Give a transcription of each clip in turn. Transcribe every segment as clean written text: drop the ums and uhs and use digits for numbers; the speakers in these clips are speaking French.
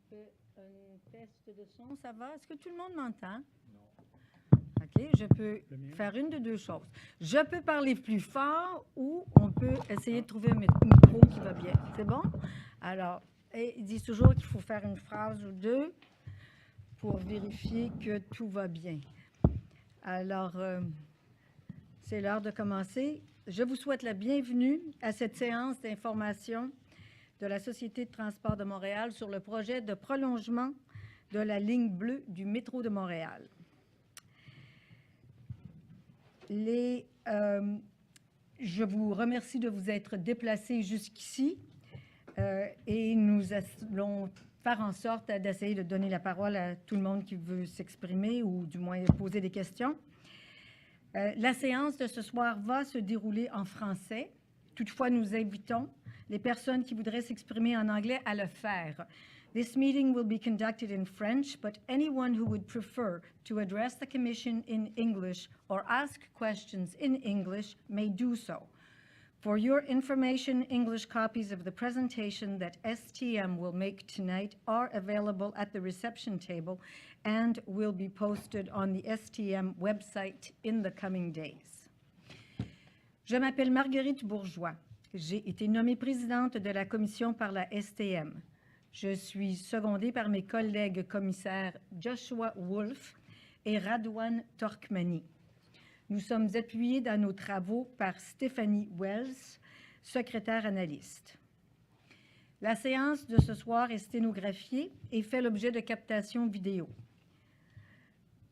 fait un test de son. Ça va? Est-ce que tout le monde m'entend? Non. OK, je peux faire une de deux choses. Je peux parler plus fort ou on peut essayer de trouver un micro qui va bien. C'est bon? Alors, ils disent toujours qu'il faut faire une phrase ou deux pour vérifier que tout va bien. Alors, c'est l'heure de commencer. Je vous souhaite la bienvenue à cette séance d'information de la Société de transport de Montréal sur le projet de prolongement de la ligne bleue du métro de Montréal. Je vous remercie de vous être déplacés jusqu'ici et nous allons faire en sorte d'essayer de donner la parole à tout le monde qui veut s'exprimer ou du moins poser des questions. La séance de ce soir va se dérouler en français. Toutefois, nous invitons les personnes qui voudraient s'exprimer en anglais à le faire. This meeting will be conducted in French, but anyone who would prefer to address the Commission in English or ask questions in English may do so. For your information, English copies of the presentation that STM will make tonight are available at the reception table and will be posted on the STM website in the coming days. Je m'appelle Marguerite Bourgeois. J'ai été nommée présidente de la commission par la STM. Je suis secondée par mes collègues commissaires Joshua Wolf et Radwan Torkmani. Nous sommes appuyés dans nos travaux par Stéphanie Wells, secrétaire analyste. La séance de ce soir est sténographiée et fait l'objet de captations vidéo.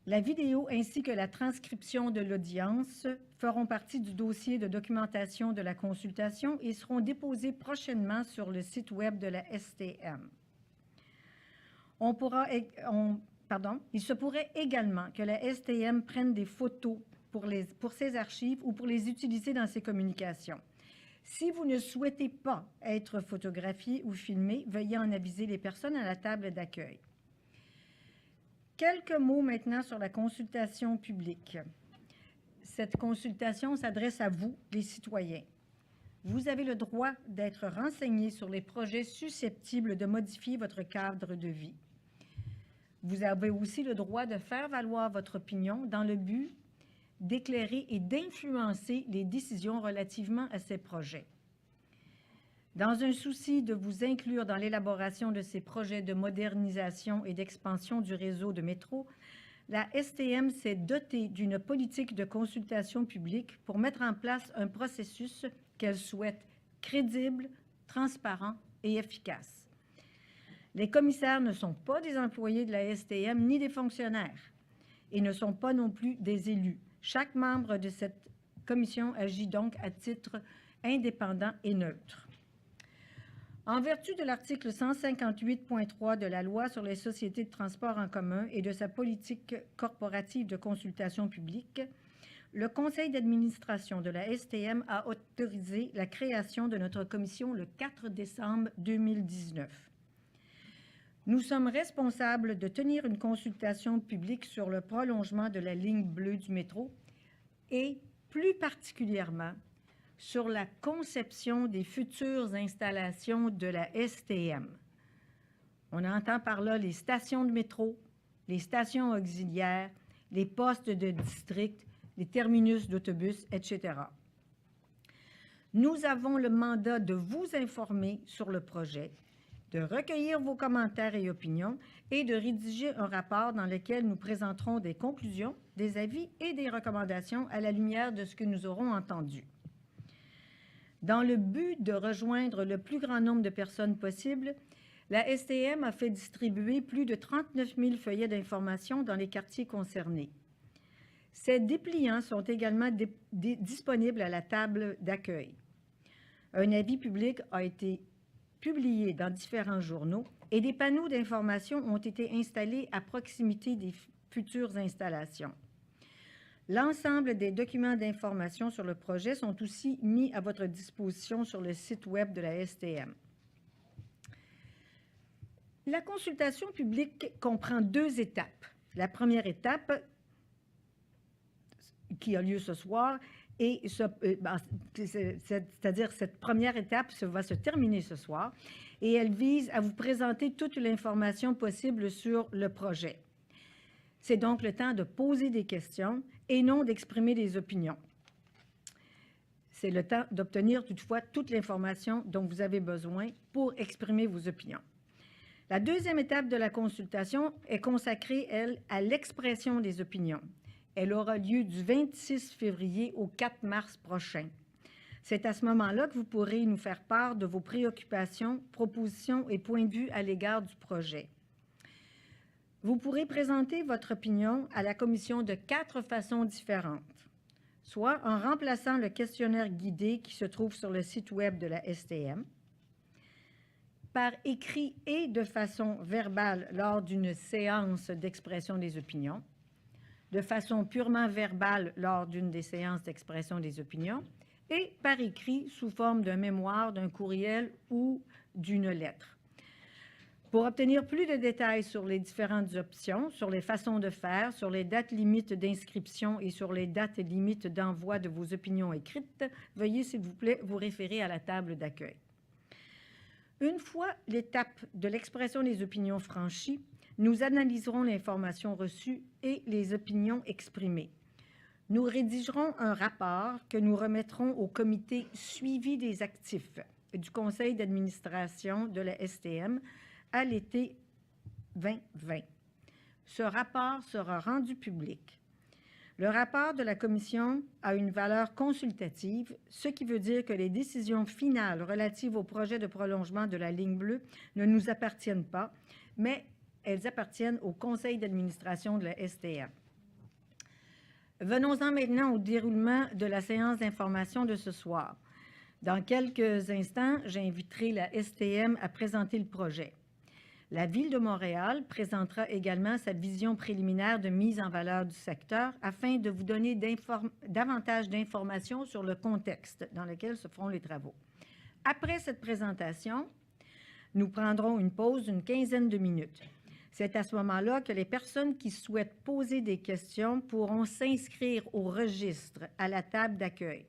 La vidéo ainsi que la transcription de l'audience feront partie du dossier de documentation de la consultation et seront déposées prochainement sur le site web de la STM. Il se pourrait également que la STM prenne des photos pour ses archives ou pour les utiliser dans ses communications. Si vous ne souhaitez pas être photographié ou filmé, veuillez en aviser les personnes à la table d'accueil. Quelques mots maintenant sur la consultation publique. Cette consultation s'adresse à vous, les citoyens. Vous avez le droit d'être renseignés sur les projets susceptibles de modifier votre cadre de vie. Vous avez aussi le droit de faire valoir votre opinion dans le but d'éclairer et d'influencer les décisions relativement à ces projets. Dans un souci de vous inclure dans l'élaboration de ces projets de modernisation et d'expansion du réseau de métro, la STM s'est dotée d'une politique de consultation publique pour mettre en place un processus qu'elle souhaite crédible, transparent et efficace. Les commissaires ne sont pas des employés de la STM ni des fonctionnaires et ne sont pas non plus des élus. Chaque membre de cette commission agit donc à titre indépendant et neutre. En vertu de l'article 158.3 de la Loi sur les sociétés de transport en commun et de sa politique corporative de consultation publique, le Conseil d'administration de la STM a autorisé la création de notre commission le 4 décembre 2019. Nous sommes responsables de tenir une consultation publique sur le prolongement de la ligne bleue du métro et, plus particulièrement, sur la conception des futures installations de la STM. On entend par là les stations de métro, les stations auxiliaires, les postes de district, les terminus d'autobus, etc. Nous avons le mandat de vous informer sur le projet, de recueillir vos commentaires et opinions et de rédiger un rapport dans lequel nous présenterons des conclusions, des avis et des recommandations à la lumière de ce que nous aurons entendu. Dans le but de rejoindre le plus grand nombre de personnes possible, la STM a fait distribuer plus de 39 000 feuillets d'information dans les quartiers concernés. Ces dépliants sont également disponibles à la table d'accueil. Un avis public a été publié dans différents journaux et des panneaux d'information ont été installés à proximité des futures installations. L'ensemble des documents d'information sur le projet sont aussi mis à votre disposition sur le site web de la STM. La consultation publique comprend deux étapes. La première étape, qui a lieu ce soir, Et c'est-à-dire cette première étape va se terminer ce soir et elle vise à vous présenter toute l'information possible sur le projet. C'est donc le temps de poser des questions et non d'exprimer des opinions. C'est le temps d'obtenir toutefois toute l'information dont vous avez besoin pour exprimer vos opinions. La deuxième étape de la consultation est consacrée, elle, à l'expression des opinions. Elle aura lieu du 26 février au 4 mars prochain. C'est à ce moment-là que vous pourrez nous faire part de vos préoccupations, propositions et points de vue à l'égard du projet. Vous pourrez présenter votre opinion à la commission de 4 façons différentes, soit en remplaçant le questionnaire guidé qui se trouve sur le site web de la STM, par écrit et de façon verbale lors d'une séance d'expression des opinions, de façon purement verbale lors d'une des séances d'expression des opinions, et par écrit sous forme d'un mémoire, d'un courriel ou d'une lettre. Pour obtenir plus de détails sur les différentes options, sur les façons de faire, sur les dates limites d'inscription et sur les dates limites d'envoi de vos opinions écrites, veuillez s'il vous plaît vous référer à la table d'accueil. Une fois l'étape de l'expression des opinions franchie, nous analyserons l'information reçue et les opinions exprimées. Nous rédigerons un rapport que nous remettrons au comité suivi des actifs du conseil d'administration de la STM à l'été 2020. Ce rapport sera rendu public. Le rapport de la commission a une valeur consultative, ce qui veut dire que les décisions finales relatives au projet de prolongement de la ligne bleue ne nous appartiennent pas, mais elles appartiennent au conseil d'administration de la STM. Venons-en maintenant au déroulement de la séance d'information de ce soir. Dans quelques instants, j'inviterai la STM à présenter le projet. La Ville de Montréal présentera également sa vision préliminaire de mise en valeur du secteur afin de vous donner davantage d'informations sur le contexte dans lequel se feront les travaux. Après cette présentation, nous prendrons une pause d'une quinzaine de minutes. C'est à ce moment-là que les personnes qui souhaitent poser des questions pourront s'inscrire au registre à la table d'accueil.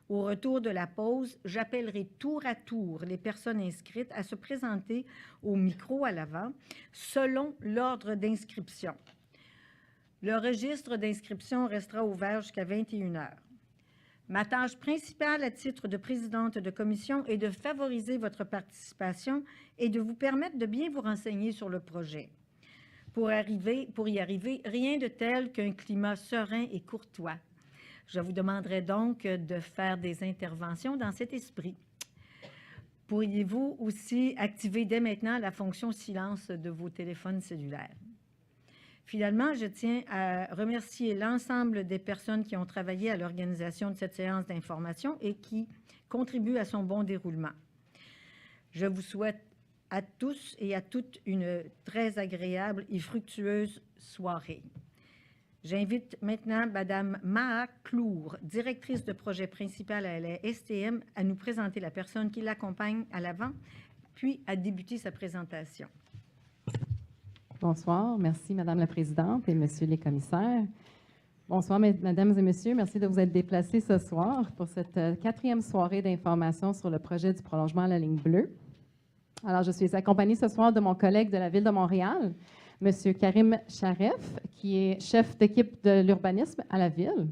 Au retour de la pause, j'appellerai tour à tour les personnes inscrites à se présenter au micro à l'avant selon l'ordre d'inscription. Le registre d'inscription restera ouvert jusqu'à 21 h. Ma tâche principale à titre de présidente de commission est de favoriser votre participation et de vous permettre de bien vous renseigner sur le projet. Pour y arriver, rien de tel qu'un climat serein et courtois. Je vous demanderai donc de faire des interventions dans cet esprit. Pourriez-vous aussi activer dès maintenant la fonction silence de vos téléphones cellulaires? Finalement, je tiens à remercier l'ensemble des personnes qui ont travaillé à l'organisation de cette séance d'information et qui contribuent à son bon déroulement. Je vous souhaite à tous et à toutes une très agréable et fructueuse soirée. J'invite maintenant Mme Maha Clour, directrice de projet principal à la STM, à nous présenter la personne qui l'accompagne à l'avant, puis à débuter sa présentation. Bonsoir. Merci, Madame la Présidente et Messieurs les commissaires. Bonsoir, Mesdames et Messieurs. Merci de vous être déplacés ce soir pour cette 4e soirée d'information sur le projet du prolongement à la ligne bleue. Alors, je suis accompagnée ce soir de mon collègue de la Ville de Montréal, M. Karim Charef, qui est chef d'équipe de l'urbanisme à la Ville.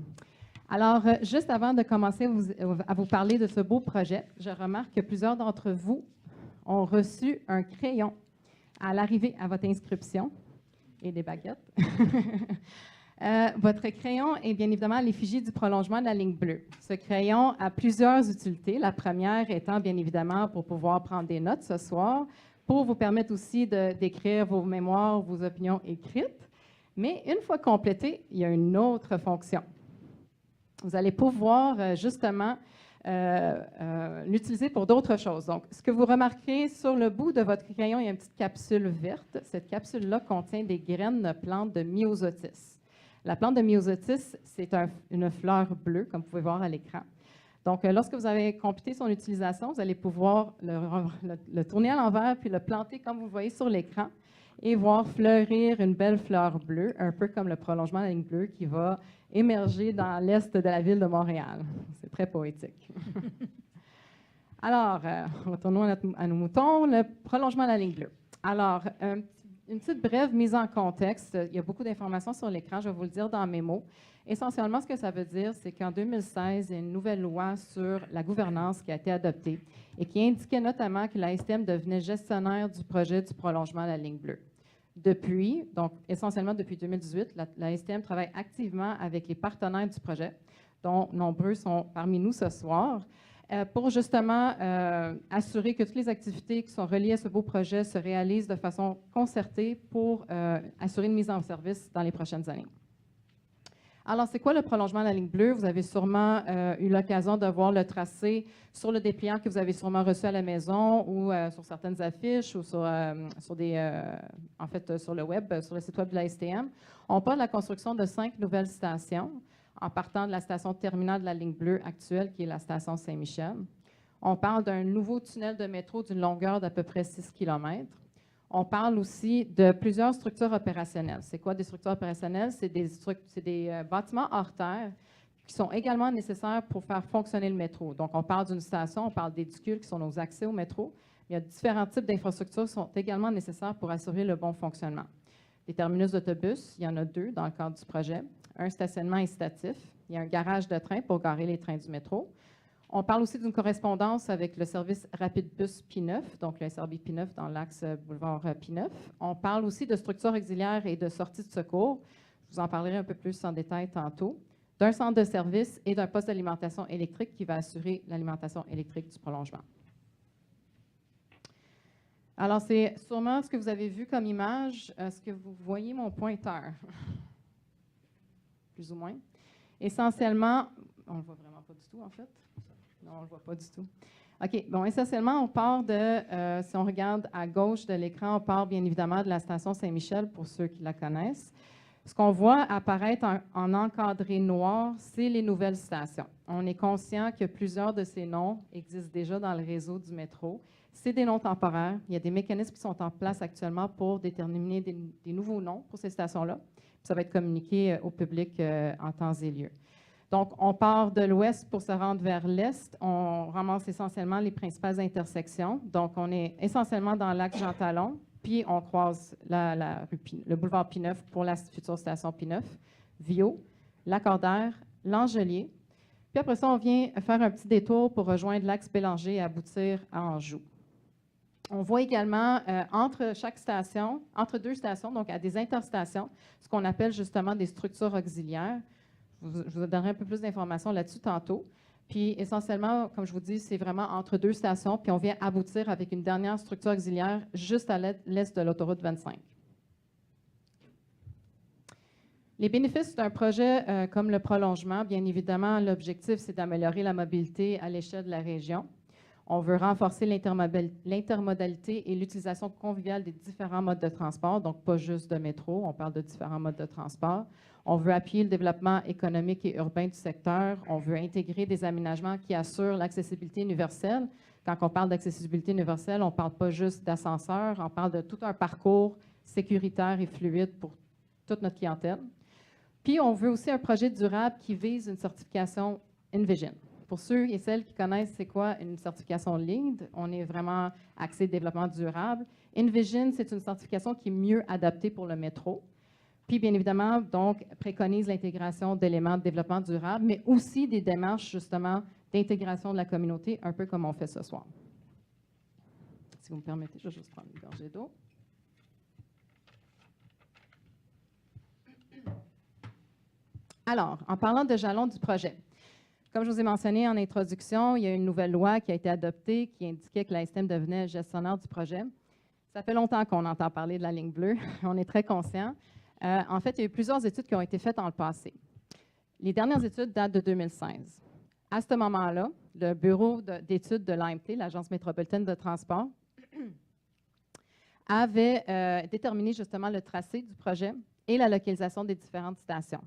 Alors, juste avant de commencer à vous parler de ce beau projet, je remarque que plusieurs d'entre vous ont reçu un crayon à l'arrivée à votre inscription et des baguettes. Votre crayon est bien évidemment l'effigie du prolongement de la ligne bleue. Ce crayon a plusieurs utilités. La première étant bien évidemment pour pouvoir prendre des notes ce soir, pour vous permettre aussi d'écrire vos mémoires, vos opinions écrites. Mais une fois complété, il y a une autre fonction. Vous allez pouvoir justement l'utiliser pour d'autres choses. Donc, ce que vous remarquez sur le bout de votre crayon, il y a une petite capsule verte. Cette capsule-là contient des graines de plantes de myosotis. La plante de myosotis, c'est une fleur bleue, comme vous pouvez voir à l'écran. Donc, lorsque vous avez complété son utilisation, vous allez pouvoir le tourner à l'envers puis le planter comme vous le voyez sur l'écran. et voir fleurir une belle fleur bleue, un peu comme le prolongement de la ligne bleue qui va émerger dans l'est de la ville de Montréal. C'est très poétique. Alors, retournons à nos moutons, le prolongement de la ligne bleue. Alors, une petite brève mise en contexte. Il y a beaucoup d'informations sur l'écran, je vais vous le dire dans mes mots. Essentiellement, ce que ça veut dire, c'est qu'en 2016, il y a une nouvelle loi sur la gouvernance qui a été adoptée et qui indiquait notamment que la STM devenait gestionnaire du projet du prolongement de la ligne bleue. Depuis, donc essentiellement depuis 2018, la STM travaille activement avec les partenaires du projet, dont nombreux sont parmi nous ce soir, pour justement assurer que toutes les activités qui sont reliées à ce beau projet se réalisent de façon concertée pour assurer une mise en service dans les prochaines années. Alors, c'est quoi le prolongement de la ligne bleue? Vous avez sûrement eu l'occasion de voir le tracé sur le dépliant que vous avez sûrement reçu à la maison ou sur certaines affiches ou sur le web, sur le site web de la STM. On parle de la construction de 5 nouvelles stations en partant de la station terminale de la ligne bleue actuelle, qui est la station Saint-Michel. On parle d'un nouveau tunnel de métro d'une longueur d'à peu près 6 km. On parle aussi de plusieurs structures opérationnelles. C'est quoi des structures opérationnelles? C'est des bâtiments hors terre qui sont également nécessaires pour faire fonctionner le métro. Donc, on parle d'une station, on parle d'édicules qui sont nos accès au métro. Il y a différents types d'infrastructures qui sont également nécessaires pour assurer le bon fonctionnement. Des terminus d'autobus, il y en a 2 dans le cadre du projet. Un stationnement incitatif. Il y a un garage de train pour garer les trains du métro. On parle aussi d'une correspondance avec le service Rapide Bus P9, donc le SRB P9 dans l'axe boulevard P9. On parle aussi de structures auxiliaires et de sorties de secours. Je vous en parlerai un peu plus en détail tantôt. D'un centre de service et d'un poste d'alimentation électrique qui va assurer l'alimentation électrique du prolongement. Alors, c'est sûrement ce que vous avez vu comme image. Est-ce que vous voyez mon pointeur? Plus ou moins. Essentiellement, on ne le voit vraiment pas du tout, en fait. Non, on ne le voit pas du tout. OK. Bon, essentiellement, on part de, si on regarde à gauche de l'écran, on part bien évidemment de la station Saint-Michel, pour ceux qui la connaissent. Ce qu'on voit apparaître en encadré noir, c'est les nouvelles stations. On est conscient que plusieurs de ces noms existent déjà dans le réseau du métro. C'est des noms temporaires. Il y a des mécanismes qui sont en place actuellement pour déterminer des nouveaux noms pour ces stations-là. Ça va être communiqué au public en temps et lieu. Donc, on part de l'ouest pour se rendre vers l'est. On ramasse essentiellement les principales intersections. Donc, on est essentiellement dans l'axe Jean-Talon, puis on croise le boulevard P9 pour la future station P9, Viau, Lacordaire, L'Angelier. Puis après ça, on vient faire un petit détour pour rejoindre l'axe Bélanger et aboutir à Anjou. On voit également entre deux stations, donc à des interstations, ce qu'on appelle justement des structures auxiliaires. Je vous donnerai un peu plus d'informations là-dessus tantôt. Puis essentiellement, comme je vous dis, c'est vraiment entre deux stations, puis on vient aboutir avec une dernière structure auxiliaire juste à l'est de l'autoroute 25. Les bénéfices d'un projet comme le prolongement, bien évidemment, l'objectif, c'est d'améliorer la mobilité à l'échelle de la région. On veut renforcer l'intermodalité et l'utilisation conviviale des différents modes de transport, donc pas juste de métro, on parle de différents modes de transport. On veut appuyer le développement économique et urbain du secteur. On veut intégrer des aménagements qui assurent l'accessibilité universelle. Quand on parle d'accessibilité universelle, on ne parle pas juste d'ascenseur, on parle de tout un parcours sécuritaire et fluide pour toute notre clientèle. Puis, on veut aussi un projet durable qui vise une certification Envision. Pour ceux et celles qui connaissent c'est quoi une certification LEED, on est vraiment axé développement durable. Envision, c'est une certification qui est mieux adaptée pour le métro. Puis, bien évidemment, donc, préconise l'intégration d'éléments de développement durable, mais aussi des démarches, justement, d'intégration de la communauté, un peu comme on fait ce soir. Si vous me permettez, je vais juste prendre une gorgée d'eau. Alors, en parlant de jalons du projet, comme je vous ai mentionné en introduction, il y a une nouvelle loi qui a été adoptée qui indiquait que la STM devenait gestionnaire du projet. Ça fait longtemps qu'on entend parler de la ligne bleue. On est très conscients. En fait, il y a eu plusieurs études qui ont été faites dans le passé. Les dernières études datent de 2016. À ce moment-là, le bureau d'études de l'AMT, l'Agence métropolitaine de transport, avait déterminé justement le tracé du projet et la localisation des différentes stations.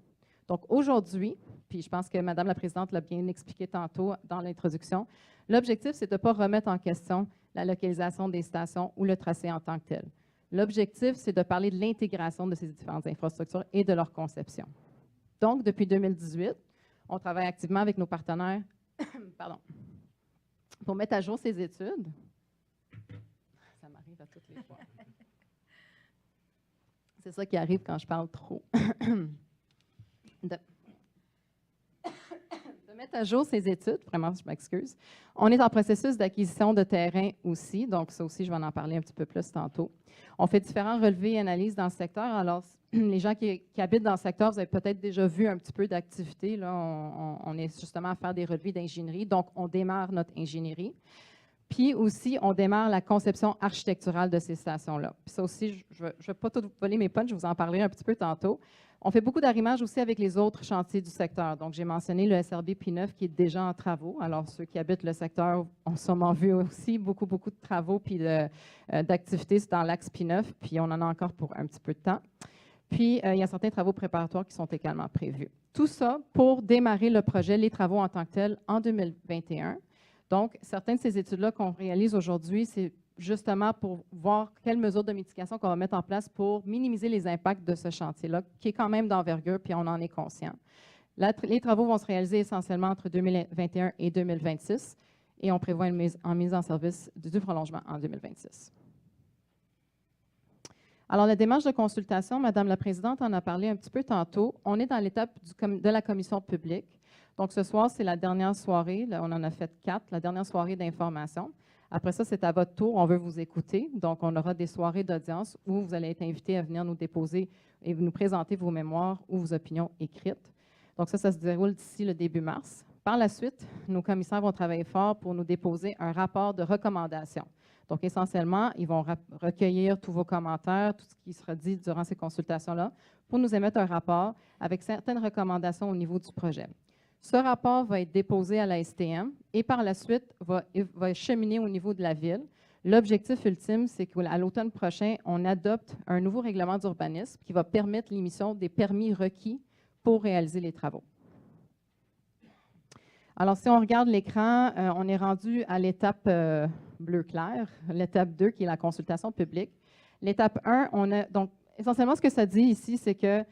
Donc aujourd'hui, puis je pense que Mme la Présidente l'a bien expliqué tantôt dans l'introduction, l'objectif, c'est de ne pas remettre en question la localisation des stations ou le tracé en tant que tel. L'objectif, c'est de parler de l'intégration de ces différentes infrastructures et de leur conception. Donc, depuis 2018, on travaille activement avec nos partenaires pardon, pour mettre à jour ces études. Ça m'arrive à toutes les fois. C'est ça qui arrive quand je parle trop. de mettre à jour ces études, vraiment, je m'excuse. On est en processus d'acquisition de terrain aussi, donc ça aussi, je vais en parler un petit peu plus tantôt. On fait différents relevés et analyses dans le secteur. Alors, les gens qui habitent dans le secteur, vous avez peut-être déjà vu un petit peu d'activité. Là, on est justement à faire des relevés d'ingénierie, donc on démarre notre ingénierie. Puis aussi, on démarre la conception architecturale de ces stations-là. Puis ça aussi, je ne vais pas tout vous voler mes punchs, je vous en parlerai un petit peu tantôt. On fait beaucoup d'arrimage aussi avec les autres chantiers du secteur. Donc, j'ai mentionné le SRB P9 qui est déjà en travaux. Alors, ceux qui habitent le secteur ont sûrement vu aussi beaucoup de travaux puis d'activités dans l'axe P9, puis on en a encore pour un petit peu de temps. Puis, il y a certains travaux préparatoires qui sont également prévus. Tout ça pour démarrer le projet, les travaux en tant que tels, en 2021. Donc, certaines de ces études-là qu'on réalise aujourd'hui, c'est justement pour voir quelles mesures de mitigation qu'on va mettre en place pour minimiser les impacts de ce chantier-là, qui est quand même d'envergure, puis on en est conscient. Les travaux vont se réaliser essentiellement entre 2021 et 2026, et on prévoit une mise en service du prolongement en 2026. Alors, la démarche de consultation, Madame la Présidente en a parlé un petit peu tantôt. On est dans l'étape de la commission publique. Donc, ce soir, c'est la dernière soirée. Là, on en a fait 4, la dernière soirée d'information. Après ça, c'est à votre tour. On veut vous écouter. Donc, on aura des soirées d'audience où vous allez être invités à venir nous déposer et nous présenter vos mémoires ou vos opinions écrites. Donc, ça se déroule d'ici le début mars. Par la suite, nos commissaires vont travailler fort pour nous déposer un rapport de recommandation. Donc, essentiellement, ils vont recueillir tous vos commentaires, tout ce qui sera dit durant ces consultations-là, pour nous émettre un rapport avec certaines recommandations au niveau du projet. Ce rapport va être déposé à la STM et par la suite va cheminer au niveau de la ville. L'objectif ultime, c'est qu'à l'automne prochain, on adopte un nouveau règlement d'urbanisme qui va permettre l'émission des permis requis pour réaliser les travaux. Alors, si on regarde l'écran, on est rendu à l'étape bleu clair, l'étape 2 qui est la consultation publique. L'étape 1, donc essentiellement ce que ça dit ici, c'est que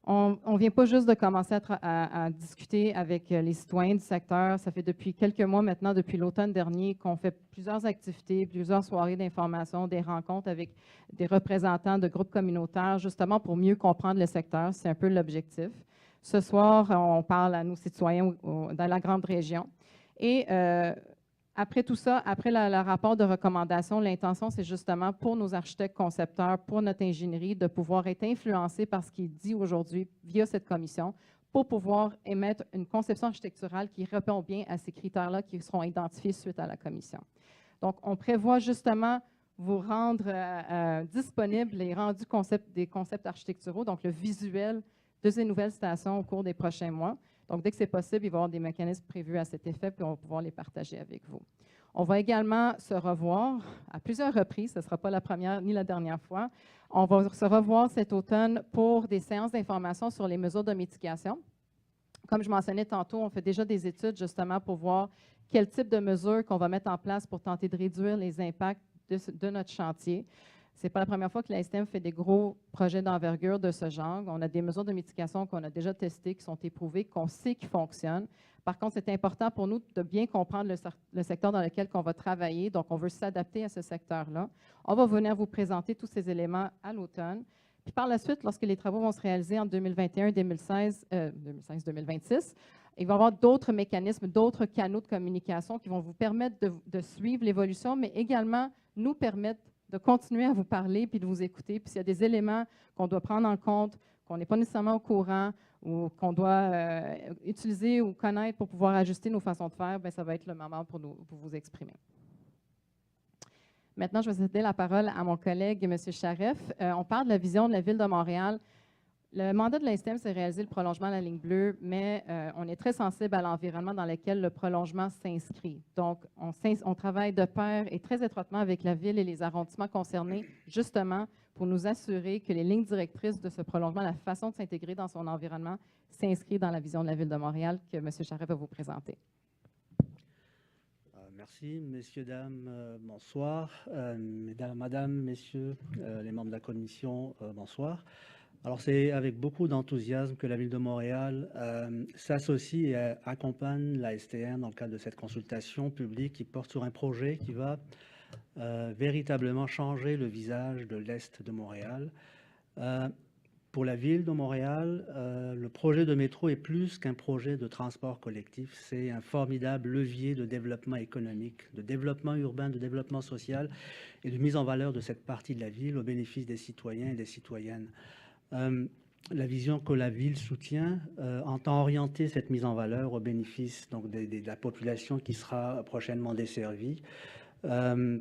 on ne vient pas juste de commencer à discuter avec les citoyens du secteur. Ça fait depuis quelques mois maintenant, depuis l'automne dernier, qu'on fait plusieurs activités, plusieurs soirées d'information, des rencontres avec des représentants de groupes communautaires, justement pour mieux comprendre le secteur. C'est un peu l'objectif. Ce soir, on parle à nos citoyens dans la grande région. Et après tout ça, après le rapport de recommandation, l'intention, c'est justement pour nos architectes concepteurs, pour notre ingénierie, de pouvoir être influencés par ce qui est dit aujourd'hui via cette commission pour pouvoir émettre une conception architecturale qui répond bien à ces critères-là qui seront identifiés suite à la commission. Donc, on prévoit justement vous rendre disponibles les rendus des concepts architecturaux, donc le visuel de ces nouvelles stations au cours des prochains mois. Donc, dès que c'est possible, il va y avoir des mécanismes prévus à cet effet, puis on va pouvoir les partager avec vous. On va également se revoir à plusieurs reprises, ce ne sera pas la première ni la dernière fois. On va se revoir cet automne pour des séances d'information sur les mesures de mitigation. Comme je mentionnais tantôt, on fait déjà des études justement pour voir quel type de mesures qu'on va mettre en place pour tenter de réduire les impacts de notre chantier. Ce n'est pas la première fois que la STM fait des gros projets d'envergure de ce genre. On a des mesures de mitigation qu'on a déjà testées, qui sont éprouvées, qu'on sait qui fonctionnent. Par contre, c'est important pour nous de bien comprendre le secteur dans lequel on va travailler. Donc, on veut s'adapter à ce secteur-là. On va venir vous présenter tous ces éléments à l'automne. Puis par la suite, lorsque les travaux vont se réaliser en 2021-2026, il va y avoir d'autres mécanismes, d'autres canaux de communication qui vont vous permettre de suivre l'évolution, mais également nous permettre de continuer à vous parler puis de vous écouter. Puis s'il y a des éléments qu'on doit prendre en compte, qu'on n'est pas nécessairement au courant ou qu'on doit utiliser ou connaître pour pouvoir ajuster nos façons de faire, bien, ça va être le moment pour vous exprimer. Maintenant, je vais céder la parole à mon collègue, M. Charef. On parle de la vision de la Ville de Montréal. Le mandat de la STM, c'est réaliser le prolongement de la ligne bleue, mais on est très sensible à l'environnement dans lequel le prolongement s'inscrit. Donc, on travaille de pair et très étroitement avec la Ville et les arrondissements concernés, justement, pour nous assurer que les lignes directrices de ce prolongement, la façon de s'intégrer dans son environnement, s'inscrit dans la vision de la Ville de Montréal que M. Charest va vous présenter. Merci, messieurs, dames, bonsoir. Madame, messieurs, les membres de la commission, bonsoir. Alors, c'est avec beaucoup d'enthousiasme que la Ville de Montréal s'associe et accompagne la STM dans le cadre de cette consultation publique qui porte sur un projet qui va véritablement changer le visage de l'Est de Montréal. Pour la Ville de Montréal, le projet de métro est plus qu'un projet de transport collectif. C'est un formidable levier de développement économique, de développement urbain, de développement social et de mise en valeur de cette partie de la ville au bénéfice des citoyens et des citoyennes. La vision que la Ville soutient entend orienter cette mise en valeur au bénéfice donc, de la population qui sera prochainement desservie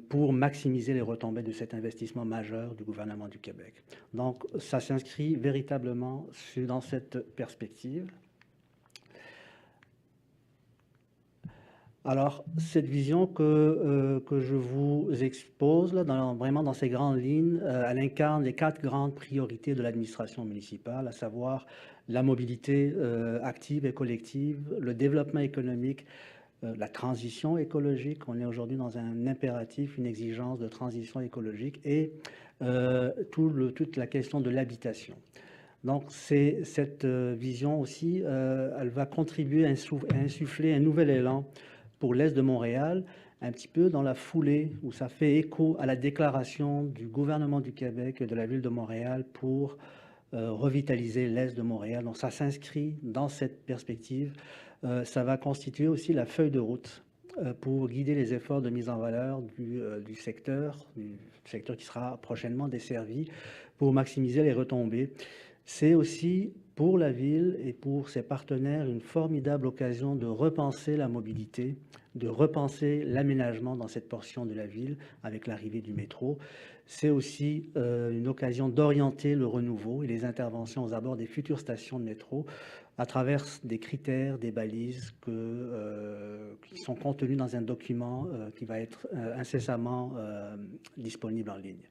pour maximiser les retombées de cet investissement majeur du gouvernement du Québec. Donc, ça s'inscrit véritablement dans cette perspective. Alors, cette vision que je vous expose, là, vraiment dans ces grandes lignes, elle incarne les 4 grandes priorités de l'administration municipale, à savoir la mobilité active et collective, le développement économique, la transition écologique. On est aujourd'hui dans un impératif, une exigence de transition écologique et toute la question de l'habitation. Donc, cette vision aussi, elle va contribuer à insuffler un nouvel élan pour l'Est de Montréal, un petit peu dans la foulée où ça fait écho à la déclaration du gouvernement du Québec et de la Ville de Montréal pour revitaliser l'Est de Montréal. Donc, ça s'inscrit dans cette perspective. Ça va constituer aussi la feuille de route pour guider les efforts de mise en valeur du secteur qui sera prochainement desservi pour maximiser les retombées. C'est aussi pour la Ville et pour ses partenaires une formidable occasion de repenser la mobilité, de repenser l'aménagement dans cette portion de la Ville avec l'arrivée du métro. C'est aussi une occasion d'orienter le renouveau et les interventions aux abords des futures stations de métro à travers des critères, des balises qui sont contenus dans un document qui va être incessamment disponible en ligne.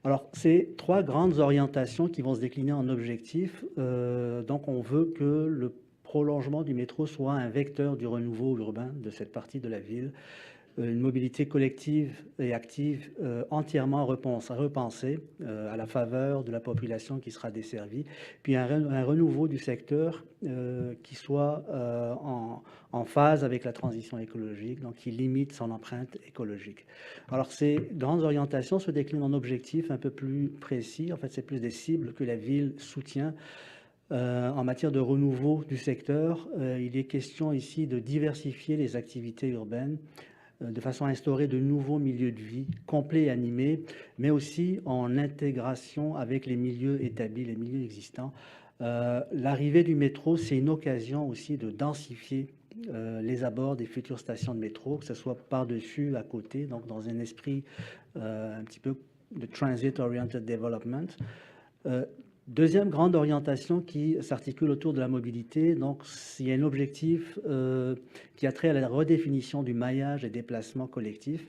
Alors, ces 3 grandes orientations qui vont se décliner en objectifs, donc on veut que le prolongement du métro soit un vecteur du renouveau urbain de cette partie de la ville, une mobilité collective et active entièrement repensée à la faveur de la population qui sera desservie, puis un renouveau du secteur qui soit en phase avec la transition écologique, donc qui limite son empreinte écologique. Alors ces grandes orientations se déclinent en objectifs un peu plus précis, en fait c'est plus des cibles que la Ville soutient. En matière de renouveau du secteur, il est question ici de diversifier les activités urbaines, de façon à instaurer de nouveaux milieux de vie complets et animés, mais aussi en intégration avec les milieux établis, les milieux existants. L'arrivée du métro, c'est une occasion aussi de densifier les abords des futures stations de métro, que ce soit par-dessus, à côté, donc dans un esprit un petit peu de transit-oriented development. Deuxième grande orientation qui s'articule autour de la mobilité, donc il y a un objectif qui a trait à la redéfinition du maillage et déplacement collectif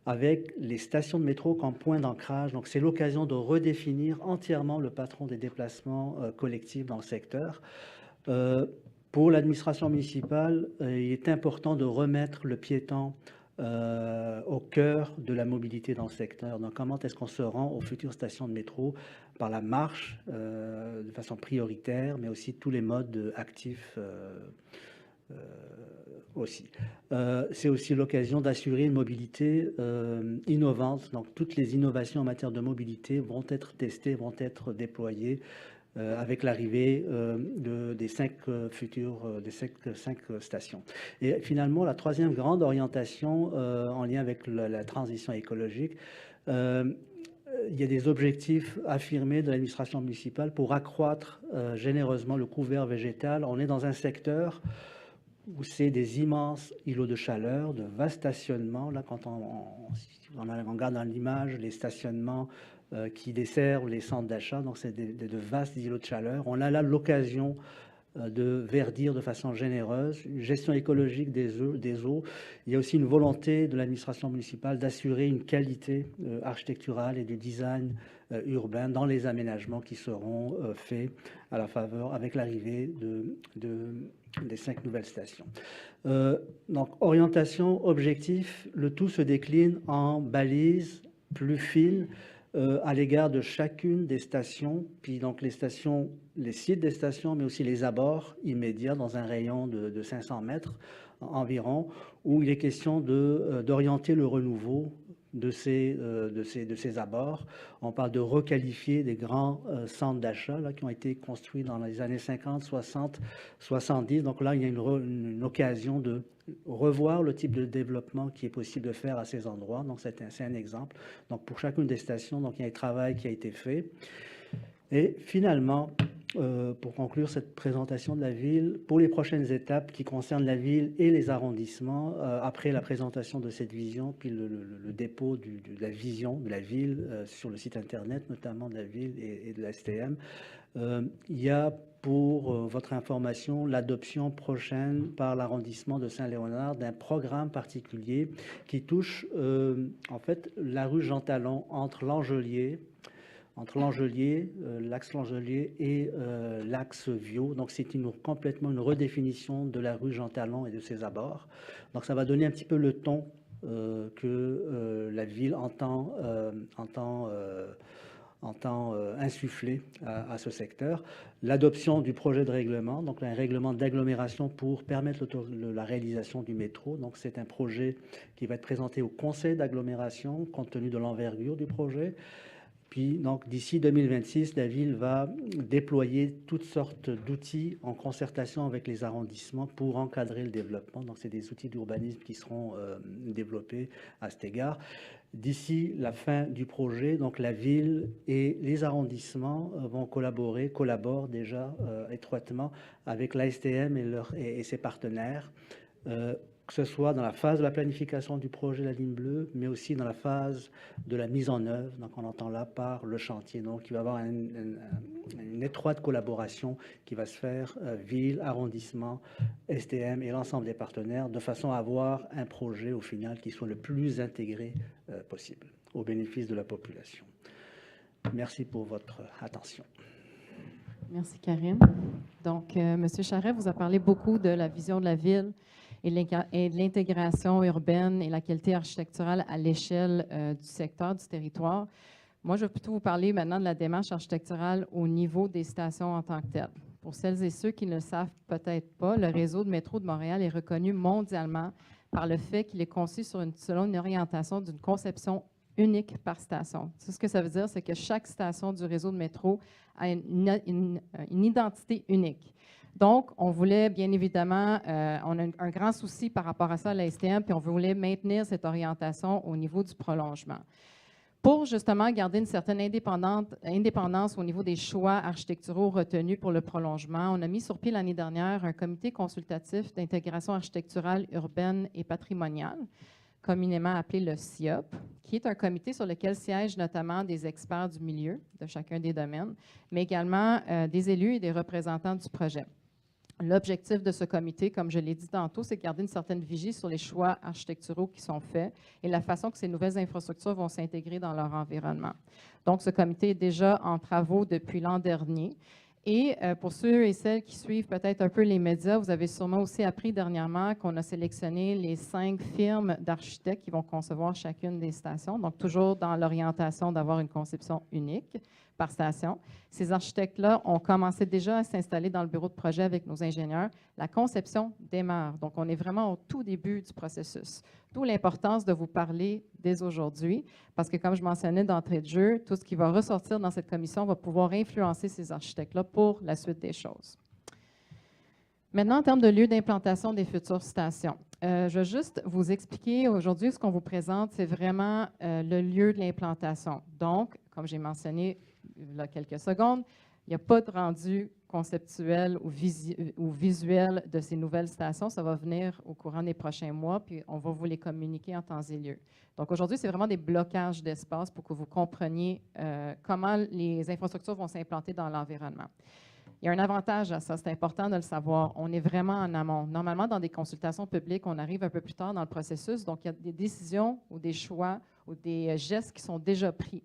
avec les stations de métro comme point d'ancrage. Donc c'est l'occasion de redéfinir entièrement le patron des déplacements collectifs dans le secteur. Pour l'administration municipale, il est important de remettre le piéton au cœur de la mobilité dans le secteur. Donc, comment est-ce qu'on se rend aux futures stations de métro par la marche de façon prioritaire, mais aussi tous les modes actifs aussi. C'est aussi l'occasion d'assurer une mobilité innovante. Donc, toutes les innovations en matière de mobilité vont être testées, vont être déployées avec l'arrivée des 5 stations. Et finalement, la troisième grande orientation en lien avec la transition écologique, il y a des objectifs affirmés de l'administration municipale pour accroître généreusement le couvert végétal. On est dans un secteur où c'est des immenses îlots de chaleur, de vastes stationnements. Là, quand on regarde dans l'image les stationnements qui desservent les centres d'achat, donc c'est de vastes îlots de chaleur. On a là l'occasion de verdir de façon généreuse, une gestion écologique des eaux. Il y a aussi une volonté de l'administration municipale d'assurer une qualité architecturale et du design urbain dans les aménagements qui seront faits à la faveur, avec l'arrivée des 5 nouvelles stations. Donc, orientation, objectif, le tout se décline en balises plus fines à l'égard de chacune des stations, puis donc les sites des stations, mais aussi les abords immédiats dans un rayon de 500 mètres environ, où il est question d'orienter le renouveau de ces abords. On parle de requalifier des grands centres d'achat qui ont été construits dans les années 50, 60, 70. Donc là, il y a une occasion de revoir le type de développement qui est possible de faire à ces endroits. Donc c'est un exemple. Donc pour chacune des stations, donc il y a un travail qui a été fait. Et finalement, pour conclure cette présentation de la ville, pour les prochaines étapes qui concernent la ville et les arrondissements, après la présentation de cette vision, puis le dépôt de la vision de la ville sur le site Internet, notamment de la ville et de la STM, il y a pour votre information l'adoption prochaine par l'arrondissement de Saint-Léonard d'un programme particulier qui touche en fait la rue Jean Talon entre l'Angelier, l'axe Langelier et l'axe Viau. Donc, c'est complètement une redéfinition de la rue Jean Talon et de ses abords. Donc, ça va donner un petit peu le ton que la ville entend insuffler à ce secteur. L'adoption du projet de règlement, donc un règlement d'agglomération pour permettre la réalisation du métro. Donc, c'est un projet qui va être présenté au conseil d'agglomération compte tenu de l'envergure du projet. Puis, donc, d'ici 2026, la ville va déployer toutes sortes d'outils en concertation avec les arrondissements pour encadrer le développement. Donc, c'est des outils d'urbanisme qui seront développés à cet égard. D'ici la fin du projet, donc, la ville et les arrondissements collaborent déjà étroitement avec l'ASTM et ses partenaires, que ce soit dans la phase de la planification du projet de la ligne bleue, mais aussi dans la phase de la mise en œuvre. Donc, on entend là par le chantier. Donc, il va y avoir une étroite collaboration qui va se faire ville, arrondissement, STM et l'ensemble des partenaires, de façon à avoir un projet au final qui soit le plus intégré possible, au bénéfice de la population. Merci pour votre attention. Merci, Karim. Donc, M. Charret vous a parlé beaucoup de la vision de la ville et de l'intégration urbaine et la qualité architecturale à l'échelle du secteur, du territoire. Moi, je vais plutôt vous parler maintenant de la démarche architecturale au niveau des stations en tant que telles. Pour celles et ceux qui ne le savent peut-être pas, le réseau de métro de Montréal est reconnu mondialement par le fait qu'il est conçu selon une orientation d'une conception unique par station. Ce que ça veut dire, c'est que chaque station du réseau de métro a une identité unique. Donc, on voulait bien évidemment, on a un grand souci par rapport à ça à la STM, puis on voulait maintenir cette orientation au niveau du prolongement. Pour justement garder une certaine indépendance au niveau des choix architecturaux retenus pour le prolongement, on a mis sur pied l'année dernière un comité consultatif d'intégration architecturale urbaine et patrimoniale, communément appelé le CIOP, qui est un comité sur lequel siègent notamment des experts du milieu de chacun des domaines, mais également des élus et des représentants du projet. L'objectif de ce comité, comme je l'ai dit tantôt, c'est de garder une certaine vigie sur les choix architecturaux qui sont faits et la façon que ces nouvelles infrastructures vont s'intégrer dans leur environnement. Donc, ce comité est déjà en travaux depuis l'an dernier. Et pour ceux et celles qui suivent peut-être un peu les médias, vous avez sûrement aussi appris dernièrement qu'on a sélectionné les 5 firmes d'architectes qui vont concevoir chacune des stations, donc toujours dans l'orientation d'avoir une conception unique par station. Ces architectes-là ont commencé déjà à s'installer dans le bureau de projet avec nos ingénieurs. La conception démarre, donc on est vraiment au tout début du processus. D'où l'importance de vous parler dès aujourd'hui, parce que comme je mentionnais d'entrée de jeu, tout ce qui va ressortir dans cette commission va pouvoir influencer ces architectes-là pour la suite des choses. Maintenant, en termes de lieu d'implantation des futures stations, je vais juste vous expliquer aujourd'hui ce qu'on vous présente, c'est vraiment le lieu de l'implantation. Donc, comme j'ai mentionné il y a quelques secondes, il n'y a pas de rendu conceptuel ou visuel de ces nouvelles stations. Ça va venir au courant des prochains mois, puis on va vous les communiquer en temps et lieu. Donc aujourd'hui, c'est vraiment des blocages d'espace pour que vous compreniez comment les infrastructures vont s'implanter dans l'environnement. Il y a un avantage à ça, c'est important de le savoir. On est vraiment en amont. Normalement, dans des consultations publiques, on arrive un peu plus tard dans le processus, donc il y a des décisions ou des choix ou des gestes qui sont déjà pris.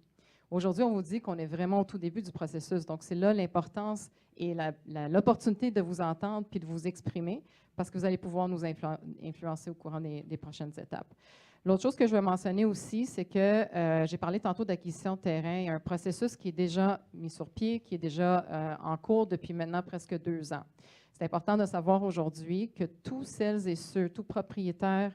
Aujourd'hui, on vous dit qu'on est vraiment au tout début du processus, donc c'est là l'importance et l'opportunité de vous entendre puis de vous exprimer parce que vous allez pouvoir nous influencer au courant des prochaines étapes. L'autre chose que je veux mentionner aussi, c'est que j'ai parlé tantôt d'acquisition de terrain. Il y a un processus qui est déjà mis sur pied, qui est déjà en cours depuis maintenant presque 2 ans. C'est important de savoir aujourd'hui que tous celles et ceux, tous propriétaires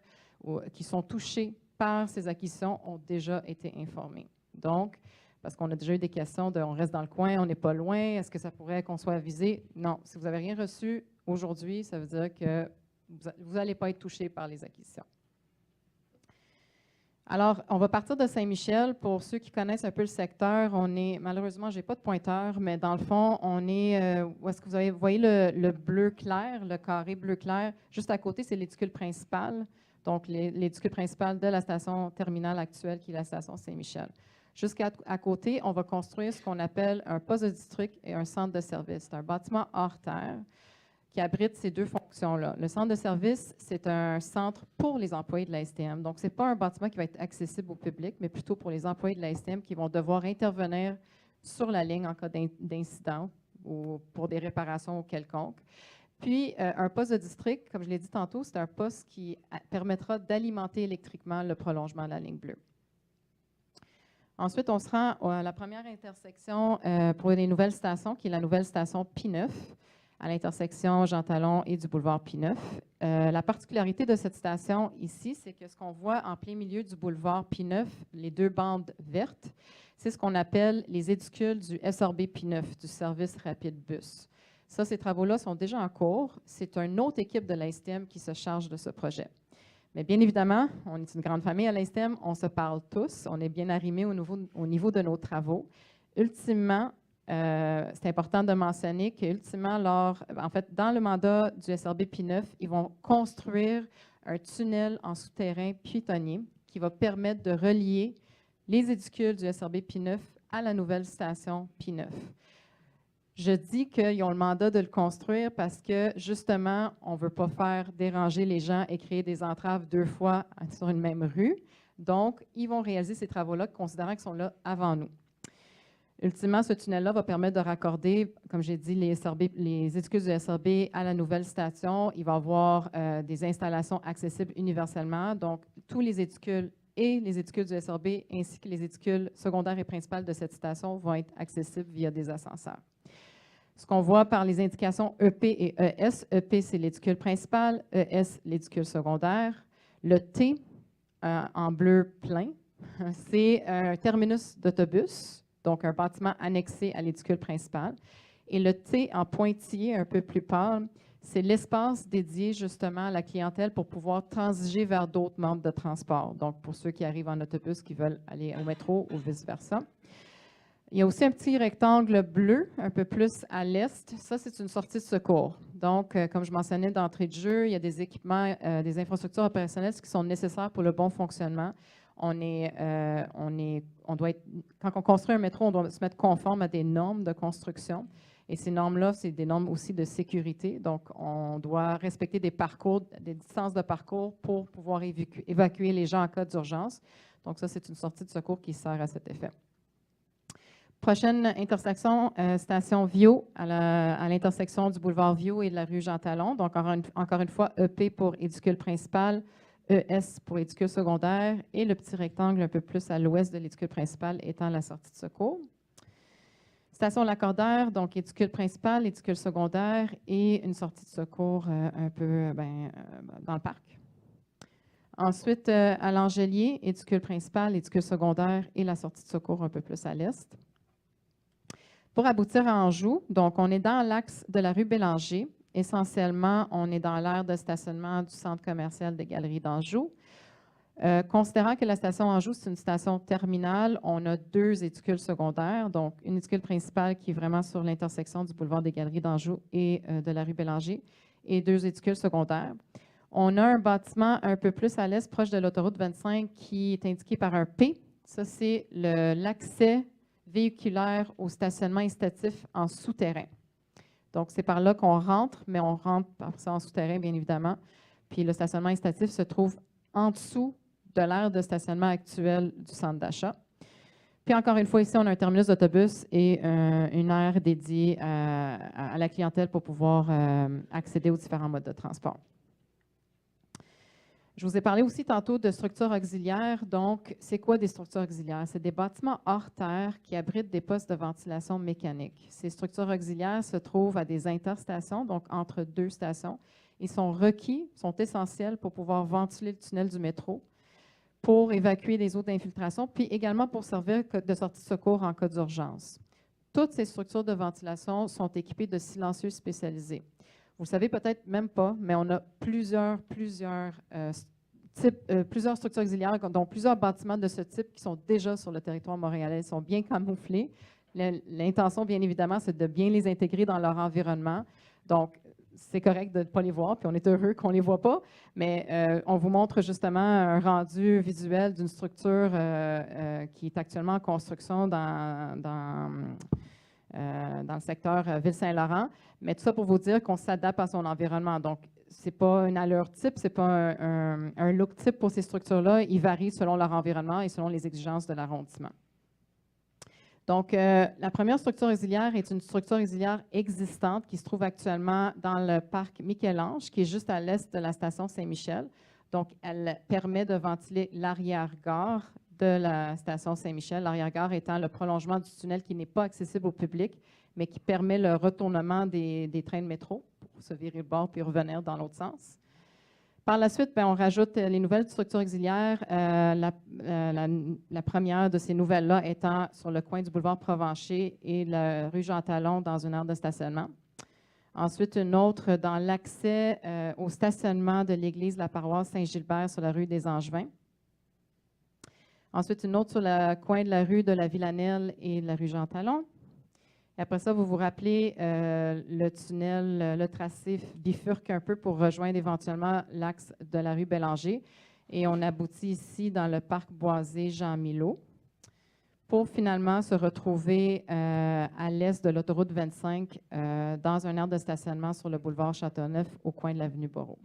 qui sont touchés par ces acquisitions ont déjà été informés. Donc, parce qu'on a déjà eu des questions de « on reste dans le coin, on n'est pas loin, est-ce que ça pourrait qu'on soit avisé? » Non, si vous n'avez rien reçu aujourd'hui, ça veut dire que vous n'allez pas être touché par les acquisitions. Alors, on va partir de Saint-Michel. Pour ceux qui connaissent un peu le secteur, on est, malheureusement, je n'ai pas de pointeur, mais dans le fond, on est, où est-ce que vous voyez le bleu clair, le carré bleu clair, juste à côté, c'est l'édicule principal, donc l'édicule principal de la station terminale actuelle, qui est la station Saint-Michel. Jusqu'à côté, on va construire ce qu'on appelle un poste de district et un centre de service. C'est un bâtiment hors terre qui abrite ces deux fonctions-là. Le centre de service, c'est un centre pour les employés de la STM. Donc, ce n'est pas un bâtiment qui va être accessible au public, mais plutôt pour les employés de la STM qui vont devoir intervenir sur la ligne en cas d'incident ou pour des réparations quelconques. Puis, un poste de district, comme je l'ai dit tantôt, c'est un poste qui permettra d'alimenter électriquement le prolongement de la ligne bleue. Ensuite, on se rend à la première intersection pour les nouvelles stations, qui est la nouvelle station P9, à l'intersection Jean Talon et du boulevard P9. La particularité de cette station ici, c'est que ce qu'on voit en plein milieu du boulevard P9, les deux bandes vertes, c'est ce qu'on appelle les édicules du SRB P9, du service rapide bus. Ça, ces travaux-là sont déjà en cours. C'est une autre équipe de l'ASTM qui se charge de ce projet. Mais bien évidemment, on est une grande famille à l'ASTM, on se parle tous, on est bien arrimés au niveau de nos travaux. Ultimement, c'est important de mentionner qu'ultimement, dans le mandat du SRB P9, ils vont construire un tunnel en souterrain piétonnier qui va permettre de relier les édicules du SRB P9 à la nouvelle station P9. Je dis qu'ils ont le mandat de le construire parce que, justement, on ne veut pas faire déranger les gens et créer des entraves 2 fois sur une même rue. Donc, ils vont réaliser ces travaux-là, considérant qu'ils sont là avant nous. Ultimement, ce tunnel-là va permettre de raccorder, comme j'ai dit, les édicules du SRB à la nouvelle station. Il va y avoir des installations accessibles universellement. Donc, tous les édicules et les édicules du SRB, ainsi que les édicules secondaires et principales de cette station vont être accessibles via des ascenseurs. Ce qu'on voit par les indications EP et ES, EP, c'est l'édicule principal, ES, l'édicule secondaire. Le T, en bleu plein, c'est un terminus d'autobus, donc un bâtiment annexé à l'édicule principal. Et le T, en pointillé, un peu plus pâle, c'est l'espace dédié justement à la clientèle pour pouvoir transiger vers d'autres modes de transport. Donc, pour ceux qui arrivent en autobus, qui veulent aller au métro ou vice-versa. Il y a aussi un petit rectangle bleu, un peu plus à l'est. Ça, c'est une sortie de secours. Donc, comme je mentionnais d'entrée de jeu, il y a des équipements, des infrastructures opérationnelles qui sont nécessaires pour le bon fonctionnement. Quand on construit un métro, on doit se mettre conforme à des normes de construction. Et ces normes-là, c'est des normes aussi de sécurité. Donc, on doit respecter des distances de parcours pour pouvoir évacuer les gens en cas d'urgence. Donc, ça, c'est une sortie de secours qui sert à cet effet. Prochaine intersection, station Viau, à l'intersection du boulevard Viau et de la rue Jean Talon. Donc, encore une fois, EP pour édicule principal, ES pour édicule secondaire et le petit rectangle un peu plus à l'ouest de l'édicule principal étant la sortie de secours. Station Lacordaire, donc édicule principal, édicule secondaire et une sortie de secours un peu dans le parc. Ensuite, à l'Angelier, édicule principal, édicule secondaire et la sortie de secours un peu plus à l'est. Pour aboutir à Anjou, donc on est dans l'axe de la rue Bélanger. Essentiellement, on est dans l'aire de stationnement du centre commercial des Galeries d'Anjou. Considérant que la station Anjou, c'est une station terminale, on a 2 édicules secondaires, donc une édicule principale qui est vraiment sur l'intersection du boulevard des Galeries d'Anjou et de la rue Bélanger, et 2 édicules secondaires. On a un bâtiment un peu plus à l'est, proche de l'autoroute 25, qui est indiqué par un P. Ça, c'est l'accès véhiculaire au stationnement incitatif en souterrain. Donc, c'est par là qu'on rentre, mais on rentre par ça en souterrain, bien évidemment. Puis le stationnement incitatif se trouve en dessous de l'aire de stationnement actuelle du centre d'achat. Puis encore une fois, ici, on a un terminus d'autobus et une aire dédiée à la clientèle pour pouvoir accéder aux différents modes de transport. Je vous ai parlé aussi tantôt de structures auxiliaires. Donc, c'est quoi des structures auxiliaires? C'est des bâtiments hors terre qui abritent des postes de ventilation mécanique. Ces structures auxiliaires se trouvent à des interstations, donc entre deux stations. Ils sont requis, sont essentiels pour pouvoir ventiler le tunnel du métro, pour évacuer les eaux d'infiltration, puis également pour servir de sortie de secours en cas d'urgence. Toutes ces structures de ventilation sont équipées de silencieux spécialisés. Vous ne le savez peut-être même pas, mais on a plusieurs structures auxiliaires, dont plusieurs bâtiments de ce type qui sont déjà sur le territoire montréalais. Ils sont bien camouflés. L'intention, bien évidemment, c'est de bien les intégrer dans leur environnement. Donc, c'est correct de ne pas les voir, puis on est heureux qu'on ne les voit pas, mais on vous montre justement un rendu visuel d'une structure qui est actuellement en construction dans le secteur Ville-Saint-Laurent. Mais tout ça pour vous dire qu'on s'adapte à son environnement. Donc, ce n'est pas une allure type, ce n'est pas un look type pour ces structures-là. Ils varient selon leur environnement et selon les exigences de l'arrondissement. Donc, la première structure auxiliaire est une structure auxiliaire existante qui se trouve actuellement dans le parc Michel-Ange, qui est juste à l'est de la station Saint-Michel. Donc, elle permet de ventiler l'arrière-gare de la station Saint-Michel, l'arrière-gare étant le prolongement du tunnel qui n'est pas accessible au public, mais qui permet le retournement des trains de métro pour se virer le bord puis revenir dans l'autre sens. Par la suite, on rajoute les nouvelles structures auxiliaires. La première de ces nouvelles-là étant sur le coin du boulevard Provencher et la rue Jean-Talon dans une aire de stationnement. Ensuite, une autre dans l'accès au stationnement de l'église de la paroisse Saint-Gilbert sur la rue des Angevins. Ensuite, une autre sur le coin de la rue de la Villanelle et de la rue Jean-Talon. Et après ça, vous vous rappelez, le tunnel, le tracé bifurque un peu pour rejoindre éventuellement l'axe de la rue Bélanger. Et on aboutit ici dans le parc boisé Jean-Milot pour finalement se retrouver à l'est de l'autoroute 25 dans un aire de stationnement sur le boulevard Châteauneuf au coin de l'avenue Boreau.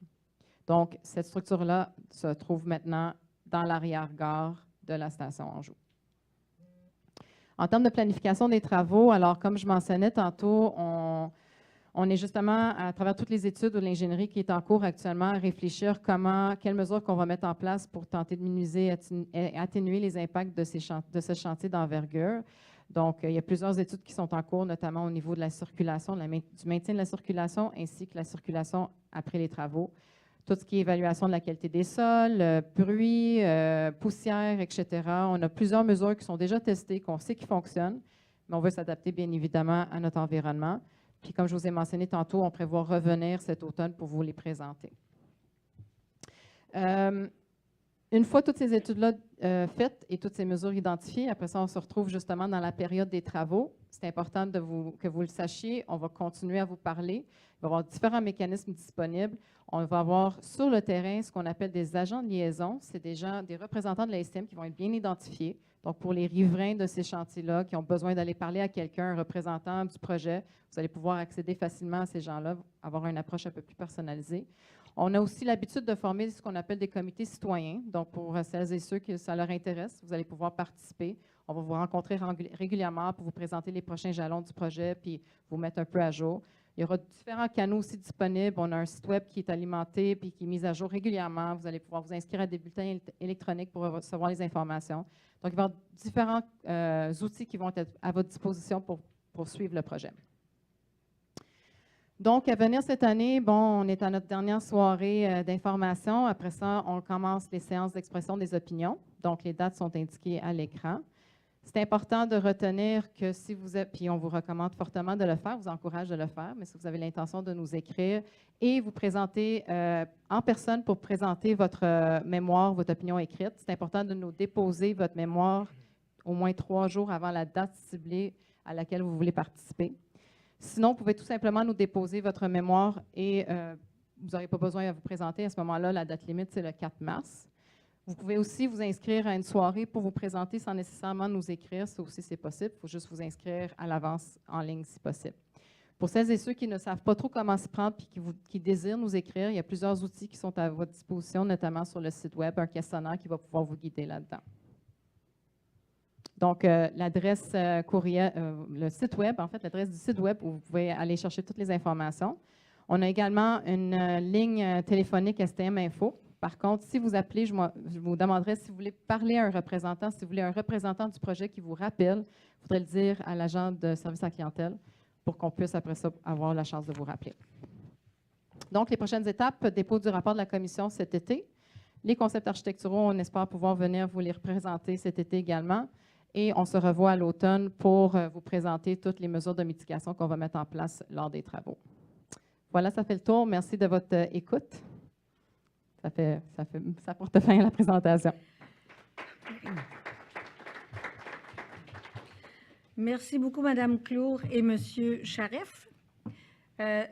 Donc, cette structure-là se trouve maintenant dans l'arrière-gare de la station Anjou. En termes de planification des travaux, alors comme je mentionnais tantôt, on est justement, à travers toutes les études de l'ingénierie qui est en cours actuellement, à réfléchir quelles mesures qu'on va mettre en place pour tenter de minimiser et atténuer les impacts de ce chantier d'envergure. Donc, il y a plusieurs études qui sont en cours, notamment au niveau de la circulation, du maintien de la circulation, ainsi que la circulation après les travaux. Tout ce qui est évaluation de la qualité des sols, bruit, poussière, etc. On a plusieurs mesures qui sont déjà testées, qu'on sait qui fonctionnent, mais on veut s'adapter bien évidemment à notre environnement. Puis comme je vous ai mentionné tantôt, on prévoit revenir cet automne pour vous les présenter. Une fois toutes ces études-là faites et toutes ces mesures identifiées, après ça, on se retrouve justement dans la période des travaux. C'est important que vous le sachiez. On va continuer à vous parler. Il va y avoir différents mécanismes disponibles. On va avoir sur le terrain ce qu'on appelle des agents de liaison. C'est des représentants de la STM qui vont être bien identifiés. Donc, pour les riverains de ces chantiers-là qui ont besoin d'aller parler à quelqu'un, un représentant du projet, vous allez pouvoir accéder facilement à ces gens-là, avoir une approche un peu plus personnalisée. On a aussi l'habitude de former ce qu'on appelle des comités citoyens. Donc, pour celles et ceux que ça leur intéresse, vous allez pouvoir participer. On va vous rencontrer régulièrement pour vous présenter les prochains jalons du projet puis vous mettre un peu à jour. Il y aura différents canaux aussi disponibles. On a un site web qui est alimenté puis qui est mis à jour régulièrement. Vous allez pouvoir vous inscrire à des bulletins électroniques pour recevoir les informations. Donc, il va y avoir différents outils qui vont être à votre disposition pour suivre le projet. Donc, à venir cette année, on est à notre dernière soirée d'information. Après ça, on commence les séances d'expression des opinions. Donc, les dates sont indiquées à l'écran. C'est important de retenir que si vous êtes, puis on vous recommande fortement de le faire, vous encourage de le faire, mais si vous avez l'intention de nous écrire et vous présenter en personne pour présenter votre mémoire, votre opinion écrite, c'est important de nous déposer votre mémoire au moins 3 jours avant la date ciblée à laquelle vous voulez participer. Sinon, vous pouvez tout simplement nous déposer votre mémoire et vous n'aurez pas besoin de vous présenter. À ce moment-là, la date limite, c'est le 4 mars. Vous pouvez aussi vous inscrire à une soirée pour vous présenter sans nécessairement nous écrire. Ça aussi, c'est possible. Il faut juste vous inscrire à l'avance en ligne si possible. Pour celles et ceux qui ne savent pas trop comment s'y prendre et qui désirent nous écrire, il y a plusieurs outils qui sont à votre disposition, notamment sur le site Web, un questionnaire qui va pouvoir vous guider là-dedans. Donc, l'adresse courriel, le site Web, en fait, l'adresse du site Web où vous pouvez aller chercher toutes les informations. On a également une ligne téléphonique STM Info. Par contre, si vous appelez, je vous demanderai si vous voulez parler à un représentant, si vous voulez un représentant du projet qui vous rappelle, il faudrait le dire à l'agent de service à la clientèle pour qu'on puisse, après ça, avoir la chance de vous rappeler. Donc, les prochaines étapes, dépôt du rapport de la commission cet été. Les concepts architecturaux, on espère pouvoir venir vous les représenter cet été également. Et on se revoit à l'automne pour vous présenter toutes les mesures de mitigation qu'on va mettre en place lors des travaux. Voilà, ça fait le tour. Merci de votre écoute. Ça porte fin à la présentation. Merci beaucoup, Mme Clour et M. Charef.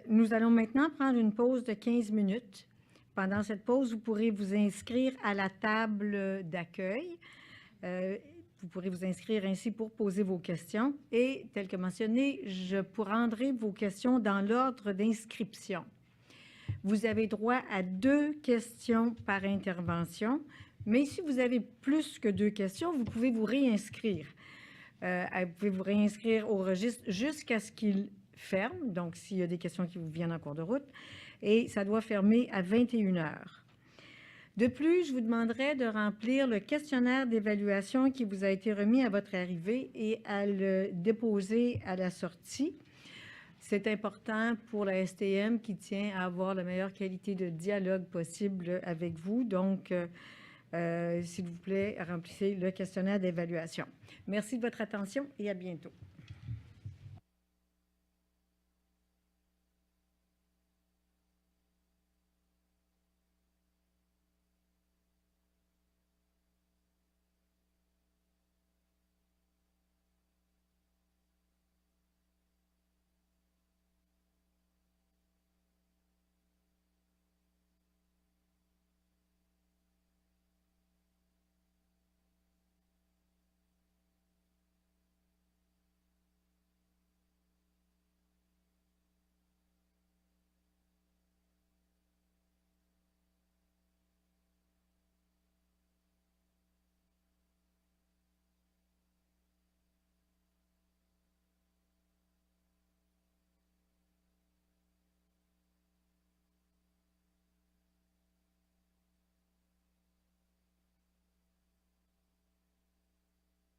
Nous allons maintenant prendre une pause de 15 minutes. Pendant cette pause, vous pourrez vous inscrire à la table d'accueil. Vous pourrez vous inscrire ainsi pour poser vos questions. Et, tel que mentionné, je prendrai vos questions dans l'ordre d'inscription. Vous avez droit à 2 questions par intervention, mais si vous avez plus que 2 questions, vous pouvez vous réinscrire. Vous pouvez vous réinscrire au registre jusqu'à ce qu'il ferme, donc s'il y a des questions qui vous viennent en cours de route, et ça doit fermer à 21 h. De plus, je vous demanderai de remplir le questionnaire d'évaluation qui vous a été remis à votre arrivée et à le déposer à la sortie. C'est important pour la STM qui tient à avoir la meilleure qualité de dialogue possible avec vous. Donc, s'il vous plaît, remplissez le questionnaire d'évaluation. Merci de votre attention et à bientôt.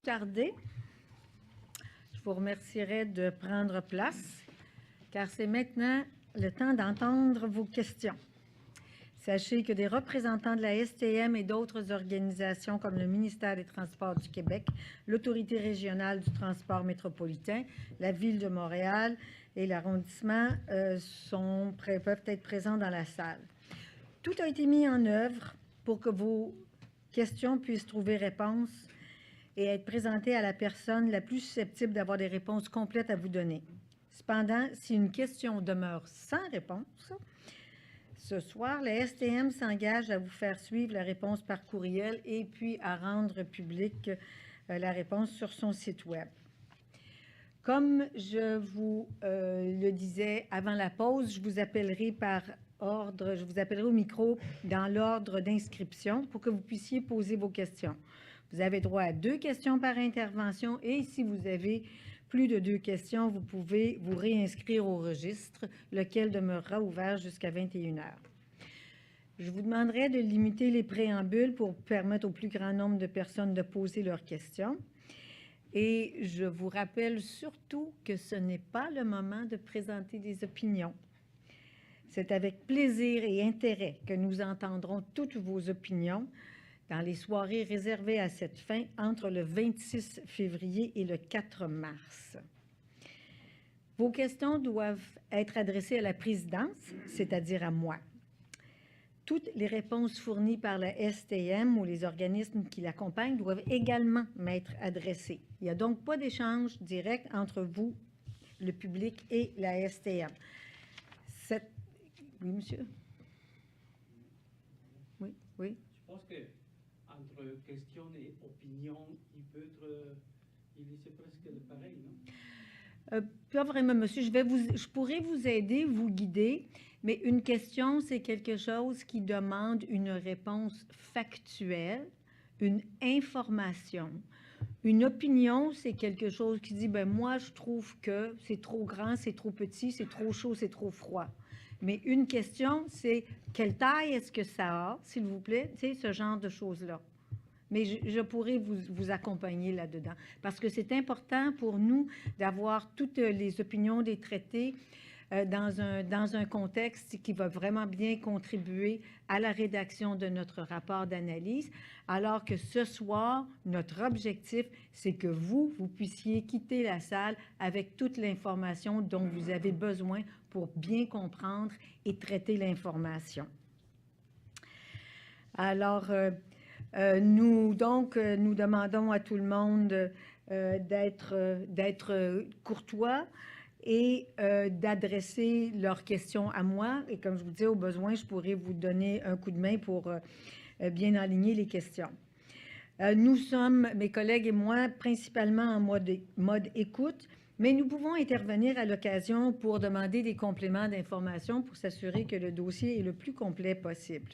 Tarder. Je vous remercierai de prendre place, car c'est maintenant le temps d'entendre vos questions. Sachez que des représentants de la STM et d'autres organisations comme le ministère des Transports du Québec, l'Autorité régionale du transport métropolitain, la Ville de Montréal et l'arrondissement peuvent être présents dans la salle. Tout a été mis en œuvre pour que vos questions puissent trouver réponse et être présentées à la personne la plus susceptible d'avoir des réponses complètes à vous donner. Cependant, si une question demeure sans réponse, ce soir, la STM s'engage à vous faire suivre la réponse par courriel et puis à rendre publique la réponse sur son site Web. Comme je vous le disais avant la pause, je vous appellerai au micro dans l'ordre d'inscription pour que vous puissiez poser vos questions. Vous avez droit à 2 questions par intervention et si vous avez plus de 2 questions, vous pouvez vous réinscrire au registre, lequel demeurera ouvert jusqu'à 21 h. Je vous demanderai de limiter les préambules pour permettre au plus grand nombre de personnes de poser leurs questions. Et je vous rappelle surtout que ce n'est pas le moment de présenter des opinions. C'est avec plaisir et intérêt que nous entendrons toutes vos opinions dans les soirées réservées à cette fin entre le 26 février et le 4 mars. Vos questions doivent être adressées à la présidence, c'est-à-dire à moi. Toutes les réponses fournies par la STM ou les organismes qui l'accompagnent doivent également m'être adressées. Il n'y a donc pas d'échange direct entre vous, le public et la STM. Oui, monsieur? Oui, oui. Je pense que entre questions et opinions, c'est presque pareil, non? Pas vraiment, monsieur. Je pourrais vous aider, vous guider, mais une question, c'est quelque chose qui demande une réponse factuelle, une information. Une opinion, c'est quelque chose qui dit, ben moi, je trouve que c'est trop grand, c'est trop petit, c'est trop chaud, c'est trop froid. Mais une question, c'est quelle taille est-ce que ça a, s'il vous plaît, tu sais, ce genre de choses-là. Mais je pourrais vous accompagner là-dedans. Parce que c'est important pour nous d'avoir toutes les opinions des traités dans un contexte qui va vraiment bien contribuer à la rédaction de notre rapport d'analyse, alors que ce soir, notre objectif, c'est que vous puissiez quitter la salle avec toute l'information dont vous avez besoin pour bien comprendre et traiter l'information. Alors, nous demandons à tout le monde d'être courtois et d'adresser leurs questions à moi. Et comme je vous dis, au besoin, je pourrais vous donner un coup de main pour bien aligner les questions. Nous sommes, mes collègues et moi, principalement en mode écoute, mais nous pouvons intervenir à l'occasion pour demander des compléments d'information pour s'assurer que le dossier est le plus complet possible.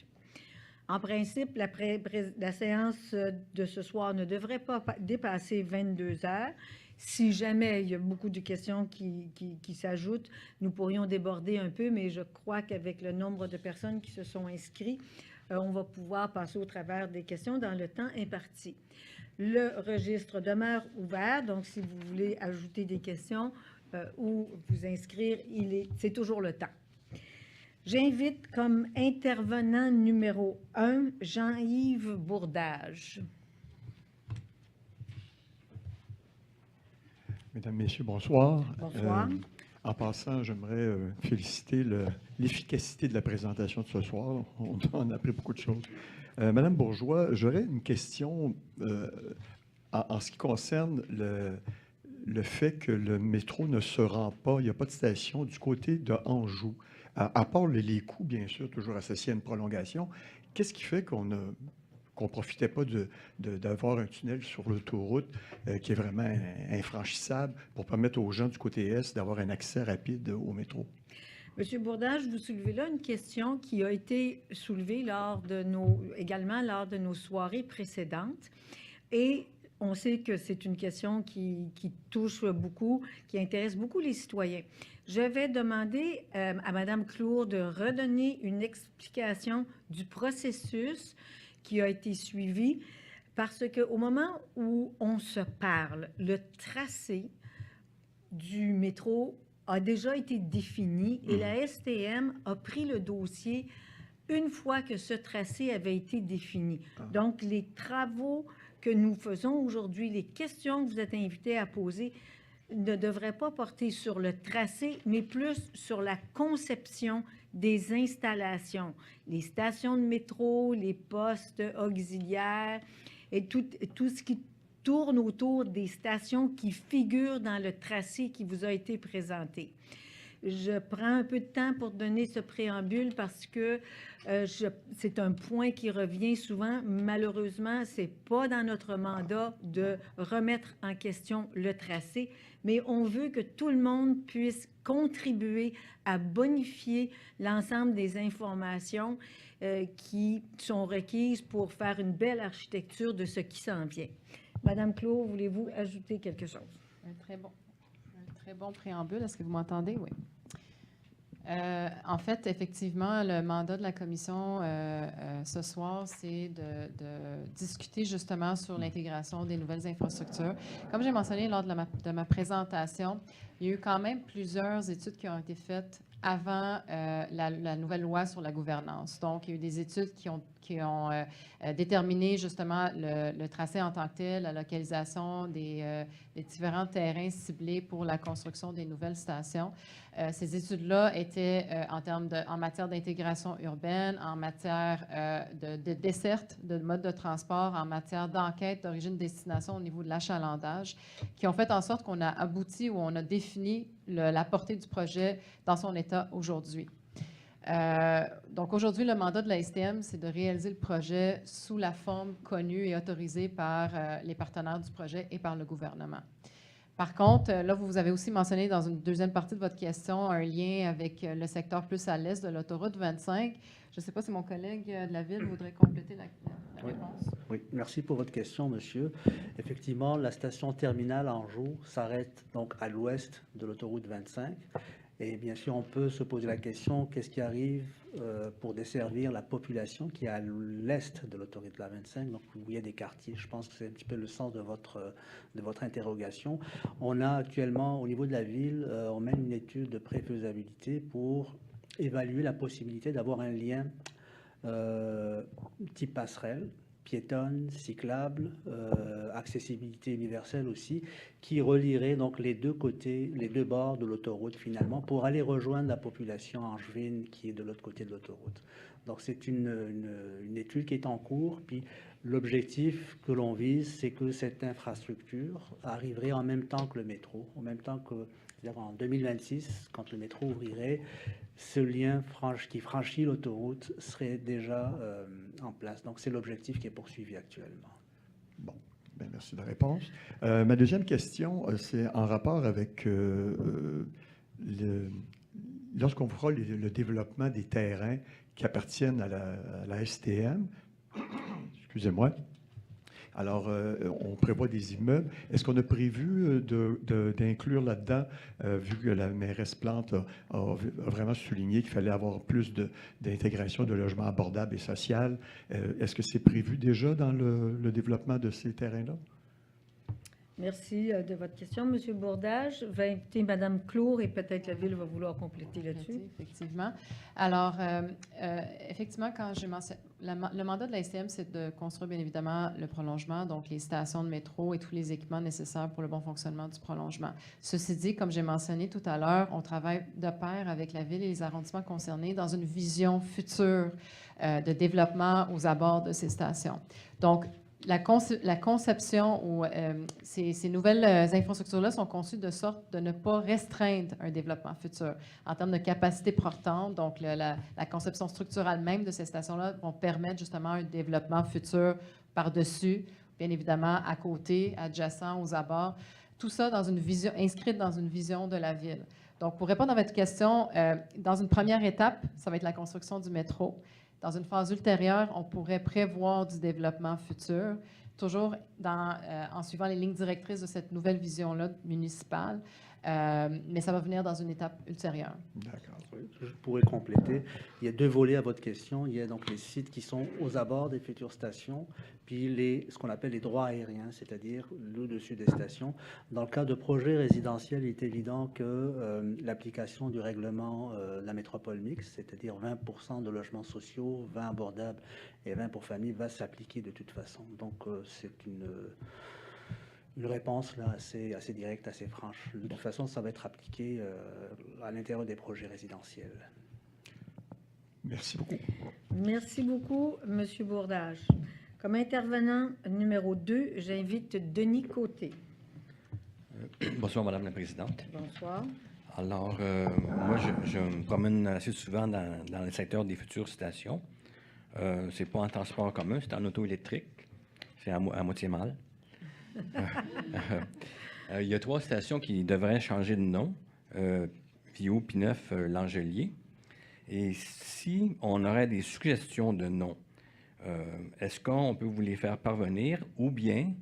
En principe, la séance de ce soir ne devrait pas dépasser 22 heures. Si jamais il y a beaucoup de questions qui s'ajoutent, nous pourrions déborder un peu, mais je crois qu'avec le nombre de personnes qui se sont inscrites, on va pouvoir passer au travers des questions dans le temps imparti. Le registre demeure ouvert, donc si vous voulez ajouter des questions ou vous inscrire, c'est toujours le temps. J'invite comme intervenant numéro 1, Jean-Yves Bourdage. Mesdames, Messieurs, bonsoir. Bonsoir. En passant, j'aimerais féliciter l'efficacité de la présentation de ce soir. On a appris beaucoup de choses. Madame Bourgeois, j'aurais une question en ce qui concerne le fait que le métro ne se rend pas, il n'y a pas de station du côté de Anjou. À part les coûts, bien sûr, toujours associés à une prolongation, qu'est-ce qui fait qu'on ne profitait pas d'avoir un tunnel sur l'autoroute qui est vraiment infranchissable pour permettre aux gens du côté Est d'avoir un accès rapide au métro? Monsieur Bourdage, vous soulevez là une question qui a été soulevée également lors de nos soirées précédentes. Et on sait que c'est une question qui touche beaucoup, qui intéresse beaucoup les citoyens. Je vais demander à Mme Clour de redonner une explication du processus qui a été suivi, parce qu'au moment où on se parle, le tracé du métro a déjà été défini et la STM a pris le dossier une fois que ce tracé avait été défini. Donc, les travaux que nous faisons aujourd'hui, les questions que vous êtes invités à poser ne devraient pas porter sur le tracé, mais plus sur la conception des installations, les stations de métro, les postes auxiliaires et tout ce qui tourne autour des stations qui figurent dans le tracé qui vous a été présenté. Je prends un peu de temps pour donner ce préambule parce que c'est un point qui revient souvent. Malheureusement, ce n'est pas dans notre mandat de remettre en question le tracé, mais on veut que tout le monde puisse contribuer à bonifier l'ensemble des informations qui sont requises pour faire une belle architecture de ce qui s'en vient. Madame Clour, voulez-vous ajouter quelque chose? Un très bon préambule. Est-ce que vous m'entendez? Oui. En fait, effectivement, le mandat de la commission ce soir, c'est de discuter justement sur l'intégration des nouvelles infrastructures. Comme j'ai mentionné lors de ma présentation, il y a eu quand même plusieurs études qui ont été faites avant la nouvelle loi sur la gouvernance. Donc, il y a eu des études qui ont déterminé justement le tracé en tant que tel, la localisation des différents terrains ciblés pour la construction des nouvelles stations. Ces études-là étaient en matière d'intégration urbaine, en matière de desserte, de mode de transport, en matière d'enquête d'origine-destination au niveau de l'achalandage, qui ont fait en sorte qu'on a abouti ou on a défini la portée du projet dans son état aujourd'hui. Donc aujourd'hui, le mandat de la STM, c'est de réaliser le projet sous la forme connue et autorisée par les partenaires du projet et par le gouvernement. Par contre, là, vous avez aussi mentionné dans une deuxième partie de votre question un lien avec le secteur plus à l'est de l'autoroute 25. Je ne sais pas si mon collègue de la Ville voudrait compléter la Oui. réponse. Oui, merci pour votre question, monsieur. Effectivement, la station terminale Anjou s'arrête donc à l'ouest de l'autoroute 25. Et bien sûr, on peut se poser la question, qu'est-ce qui arrive pour desservir la population qui est à l'est de l'autoroute 25, donc où il y a des quartiers. Je pense que c'est un petit peu le sens de votre interrogation. On a actuellement, au niveau de la ville, on mène une étude de préfaisabilité pour évaluer la possibilité d'avoir un lien type passerelle, piétonne, cyclable, accessibilité universelle aussi, qui relierait donc les deux côtés, les deux bords de l'autoroute finalement, pour aller rejoindre la population angevine qui est de l'autre côté de l'autoroute. Donc c'est une étude qui est en cours, puis l'objectif que l'on vise, c'est que cette infrastructure arriverait en même temps que le métro, en même temps que, c'est-à-dire en 2026, quand le métro ouvrirait, ce lien qui franchit l'autoroute serait déjà en place. Donc, c'est l'objectif qui est poursuivi actuellement. Bon, bien, merci de la réponse. Ma deuxième question, c'est en rapport avec lorsqu'on fera le développement des terrains qui appartiennent à la STM, excusez-moi. Alors, on prévoit des immeubles. Est-ce qu'on a prévu d'inclure là-dedans, vu que la mairesse Plante a vraiment souligné qu'il fallait avoir plus d'intégration de logements abordables et social, est-ce que c'est prévu déjà dans le développement de ces terrains-là? Merci de votre question, M. Bourdage. Je vais inviter Mme Clour et peut-être la Ville va vouloir compléter là-dessus. Effectivement. Alors, effectivement, quand j'ai mentionné, le mandat de la STM, c'est de construire, bien évidemment, le prolongement, donc les stations de métro et tous les équipements nécessaires pour le bon fonctionnement du prolongement. Ceci dit, comme j'ai mentionné tout à l'heure, on travaille de pair avec la Ville et les arrondissements concernés dans une vision future de développement aux abords de ces stations. Donc, la conception ou ces nouvelles infrastructures-là sont conçues de sorte de ne pas restreindre un développement futur. En termes de capacité portante, donc la conception structurelle même de ces stations-là vont permettre justement un développement futur par-dessus, bien évidemment à côté, adjacent aux abords. Tout ça dans une vision, inscrite dans une vision de la ville. Donc, pour répondre à votre question, dans une première étape, ça va être la construction du métro. Dans une phase ultérieure, on pourrait prévoir du développement futur, toujours en suivant les lignes directrices de cette nouvelle vision-là municipale, mais ça va venir dans une étape ultérieure. D'accord. Je pourrais compléter. Il y a deux volets à votre question. Il y a donc les sites qui sont aux abords des futures stations, puis ce qu'on appelle les droits aériens, c'est-à-dire au-dessus des stations. Dans le cas de projets résidentiels, il est évident que l'application du règlement de la métropole mixte, c'est-à-dire 20% de logements sociaux, 20 abordables et 20 pour famille, va s'appliquer de toute façon. Donc, c'est une réponse là, assez directe, assez franche. De toute façon, ça va être appliqué à l'intérieur des projets résidentiels. Merci beaucoup. Merci beaucoup, M. Bourdage. Comme intervenant numéro 2, j'invite Denis Côté. Bonsoir, Madame la Présidente. Bonsoir. Alors, moi, je me promène assez souvent dans le secteur des futures stations. C'est pas en transport commun, c'est en auto électrique. C'est à moitié mal. Il y a 3 stations qui devraient changer de nom, Viau, P9, L'Angelier. Et si on aurait des suggestions de noms, est-ce qu'on peut vous les faire parvenir ou bien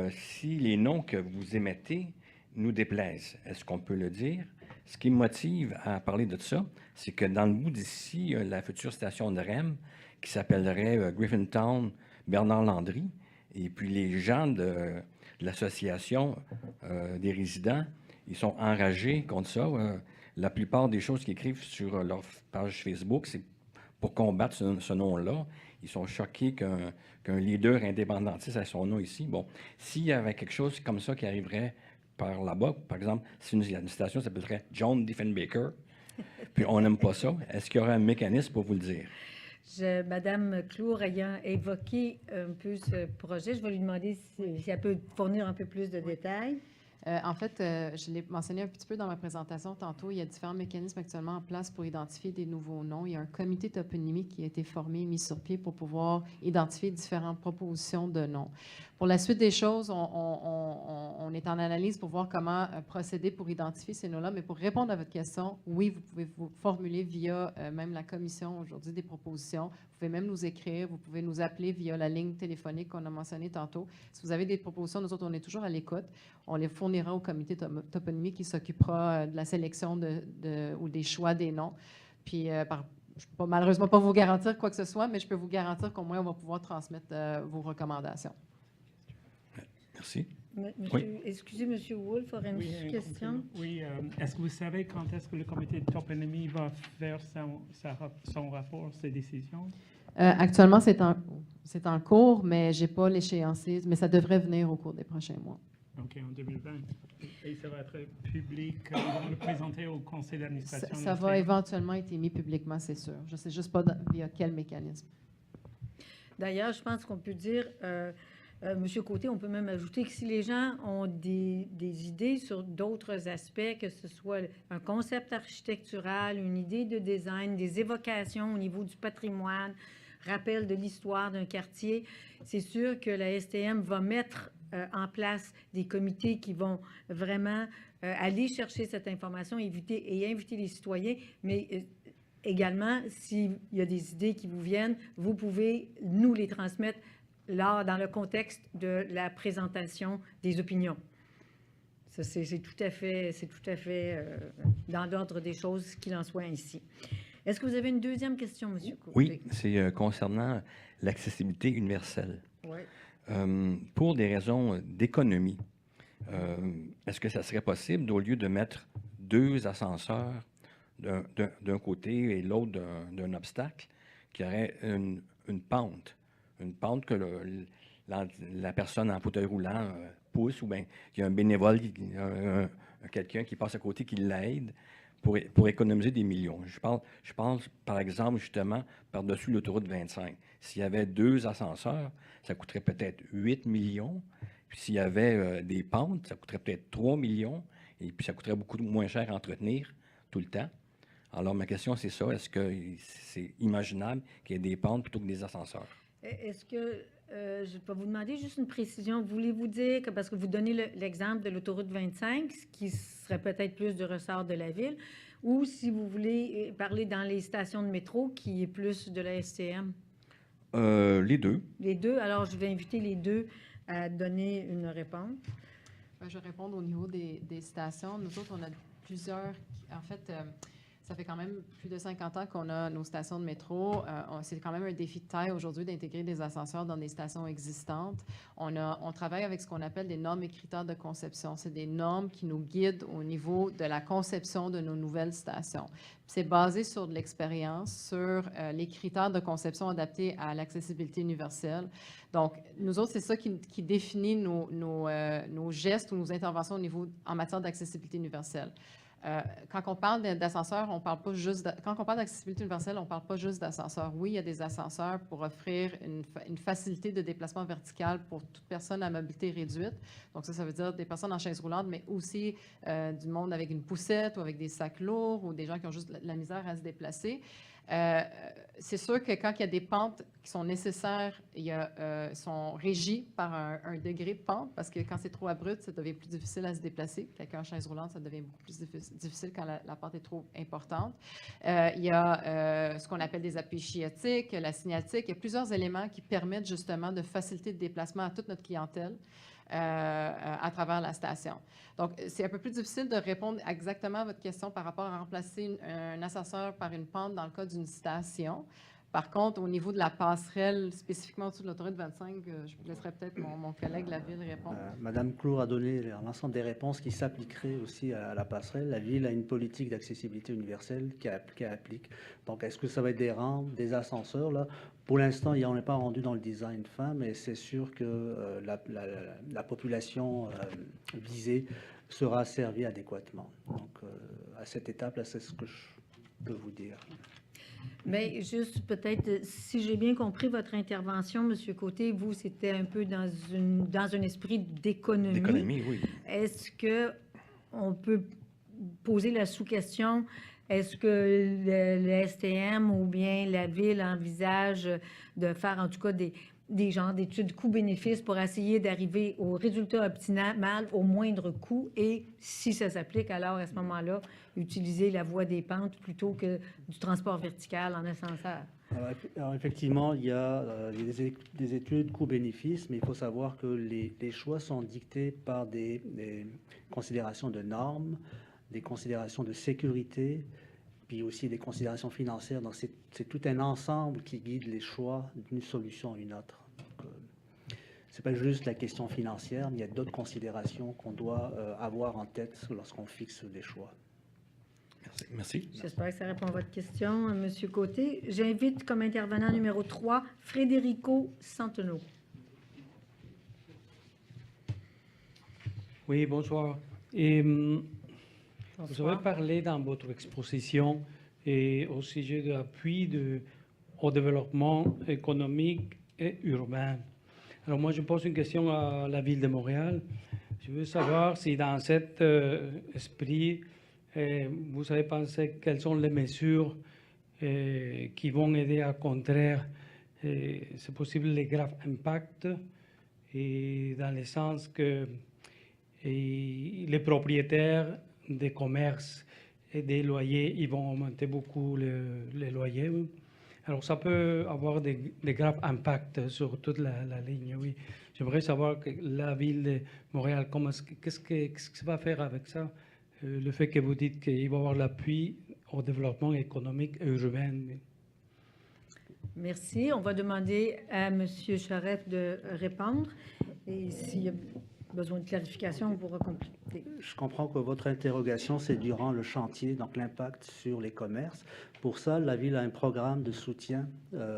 si les noms que vous émettez nous déplaisent, est-ce qu'on peut le dire? Ce qui me motive à parler de ça, c'est que dans le bout d'ici, la future station de REM qui s'appellerait Griffintown Bernard Landry. Et puis les gens de l'association des résidents, ils sont enragés contre ça. La plupart des choses qu'ils écrivent sur leur page Facebook, c'est pour combattre ce nom-là. Ils sont choqués qu'un leader indépendantiste ait son nom ici. Bon, s'il y avait quelque chose comme ça qui arriverait par là-bas, par exemple, si une station s'appellerait John Diefenbaker, puis on n'aime pas ça, est-ce qu'il y aurait un mécanisme pour vous le dire? Madame Clour ayant évoqué un peu ce projet, je vais lui demander si elle peut fournir un peu plus de détails. En fait, je l'ai mentionné un petit peu dans ma présentation tantôt, il y a différents mécanismes actuellement en place pour identifier des nouveaux noms. Il y a un comité toponymie qui a été formé et mis sur pied pour pouvoir identifier différentes propositions de noms. Pour la suite des choses, on est en analyse pour voir comment procéder pour identifier ces noms-là. Mais pour répondre à votre question, oui, vous pouvez vous formuler via même la commission aujourd'hui des propositions. Vous pouvez même nous écrire, vous pouvez nous appeler via la ligne téléphonique qu'on a mentionnée tantôt. Si vous avez des propositions, nous autres, on est toujours à l'écoute. On les fournira au comité toponymie qui s'occupera de la sélection ou des choix des noms. Puis, je ne peux malheureusement pas vous garantir quoi que ce soit, mais je peux vous garantir qu'au moins, on va pouvoir transmettre vos recommandations. Merci. Monsieur, excusez, M. Wolf, aurait une question? Oui, est-ce que vous savez quand est-ce que le comité de toponymie va faire son rapport, ses décisions? Actuellement, c'est en cours, mais je n'ai pas l'échéancier, mais ça devrait venir au cours des prochains mois. OK, en 2020. Et ça va être public, on va le présenter au conseil d'administration? Ça va éventuellement être émis publiquement, c'est sûr. Je ne sais juste pas via quel mécanisme. D'ailleurs, je pense qu'on peut dire, Monsieur Côté, on peut même ajouter que si les gens ont des idées sur d'autres aspects, que ce soit un concept architectural, une idée de design, des évocations au niveau du patrimoine, rappel de l'histoire d'un quartier, c'est sûr que la STM va mettre en place des comités qui vont vraiment aller chercher cette information, inviter les citoyens, mais également, s'il y a des idées qui vous viennent, vous pouvez nous les transmettre là, dans le contexte de la présentation des opinions. Ça, c'est tout à fait dans l'ordre des choses qu'il en soit ainsi. Est-ce que vous avez une deuxième question, M. Côté? Oui, c'est concernant l'accessibilité universelle. Oui. Pour des raisons d'économie, est-ce que ça serait possible, au lieu de mettre 2 ascenseurs d'un côté et l'autre d'un obstacle, qu'il y aurait une pente que la personne en fauteuil roulant pousse, ou bien il y a un bénévole, quelqu'un qui passe à côté qui l'aide pour économiser des millions. Je pense, par exemple, justement, par-dessus l'autoroute 25. S'il y avait 2 ascenseurs, ça coûterait peut-être 8 millions. Puis s'il y avait des pentes, ça coûterait peut-être 3 millions. Et puis ça coûterait beaucoup moins cher à entretenir tout le temps. Alors, ma question, c'est ça. Est-ce que c'est imaginable qu'il y ait des pentes plutôt que des ascenseurs? Est-ce que, je peux vous demander juste une précision, voulez-vous dire que, parce que vous donnez l'exemple de l'autoroute 25, ce qui serait peut-être plus de ressort de la ville, ou si vous voulez parler dans les stations de métro, qui est plus de la STM? Les deux. Les deux. Alors, je vais inviter les deux à donner une réponse. Je vais répondre au niveau des stations. Nous autres, on a plusieurs. En fait, ça fait quand même plus de 50 ans qu'on a nos stations de métro. C'est quand même un défi de taille aujourd'hui d'intégrer des ascenseurs dans des stations existantes. On travaille avec ce qu'on appelle des normes et critères de conception. C'est des normes qui nous guident au niveau de la conception de nos nouvelles stations. C'est basé sur de l'expérience, sur les critères de conception adaptés à l'accessibilité universelle. Donc, nous autres, c'est ça qui définit nos gestes ou nos interventions en matière d'accessibilité universelle. Quand on parle d'ascenseurs, on parle pas juste quand on parle d'accessibilité universelle, on parle pas juste d'ascenseurs. Oui, il y a des ascenseurs pour offrir une facilité de déplacement vertical pour toute personne à mobilité réduite. Donc ça veut dire des personnes en chaise roulante, mais aussi du monde avec une poussette ou avec des sacs lourds ou des gens qui ont juste la misère à se déplacer. C'est sûr que quand il y a des pentes qui sont nécessaires, sont régies par un degré de pente, parce que quand c'est trop abrupt, ça devient plus difficile à se déplacer. Quelqu'un en chaise roulante, ça devient beaucoup plus difficile quand la pente est trop importante. Il y a ce qu'on appelle des appuis sciatiques, la signatique. Il y a plusieurs éléments qui permettent justement de faciliter le déplacement à toute notre clientèle à travers la station. Donc, c'est un peu plus difficile de répondre exactement à votre question par rapport à remplacer un ascenseur par une pente dans le cas d'une station. Par contre, au niveau de la passerelle, spécifiquement au-dessus de l'autoroute 25, je laisserai peut-être mon collègue de la Ville répondre. Madame Clour a donné l'ensemble des réponses qui s'appliqueraient aussi à la passerelle. La Ville a une politique d'accessibilité universelle qui applique. Donc, est-ce que ça va être des rampes, des ascenseurs, là? Pour l'instant, on n'est pas rendu dans le design fin, mais c'est sûr que la population visée sera servie adéquatement. Donc, à cette étape-là, c'est ce que peut vous dire. Mais juste peut-être, si j'ai bien compris votre intervention, Monsieur Côté, vous, c'était un peu dans un esprit d'économie. D'économie, oui. Est-ce que on peut poser la sous-question, est-ce que le STM ou bien la Ville envisage de faire en tout cas des genres d'études coût-bénéfice pour essayer d'arriver au résultat optimal au moindre coût et, si ça s'applique, alors à ce moment-là, utiliser la voie des pentes plutôt que du transport vertical en ascenseur? Alors, effectivement, il y a des études coût-bénéfice, mais il faut savoir que les choix sont dictés par des considérations de normes, des considérations de sécurité, puis aussi des considérations financières. Donc, c'est tout un ensemble qui guide les choix d'une solution à une autre. Ce n'est pas juste la question financière, mais il y a d'autres considérations qu'on doit avoir en tête lorsqu'on fixe des choix. Merci. J'espère que ça répond à votre question, Monsieur Côté. J'invite comme intervenant numéro 3, Frédérico Santenot. Oui, bonsoir. Et, vous Bonsoir. avez parlé dans votre exposition et au sujet de l'appui au développement économique et urbain. Alors moi, je pose une question à la Ville de Montréal. Je veux savoir si dans cet esprit, vous avez pensé quelles sont les mesures qui vont aider à contrer, c'est possible, les graves impacts, et dans le sens que les propriétaires des commerces et des loyers, ils vont augmenter beaucoup les loyers. Oui. Alors, ça peut avoir des graves impacts sur toute la ligne, oui. J'aimerais savoir que la Ville de Montréal, qu'est-ce que ça va faire avec ça? Le fait que vous dites qu'il va y avoir l'appui au développement économique et urbain. Oui. Merci. On va demander à M. Charette de répondre. Et s'il y a besoin de clarification, on pourra compléter. Je comprends que votre interrogation, c'est durant le chantier, donc l'impact sur les commerces. Pour ça, la Ville a un programme de soutien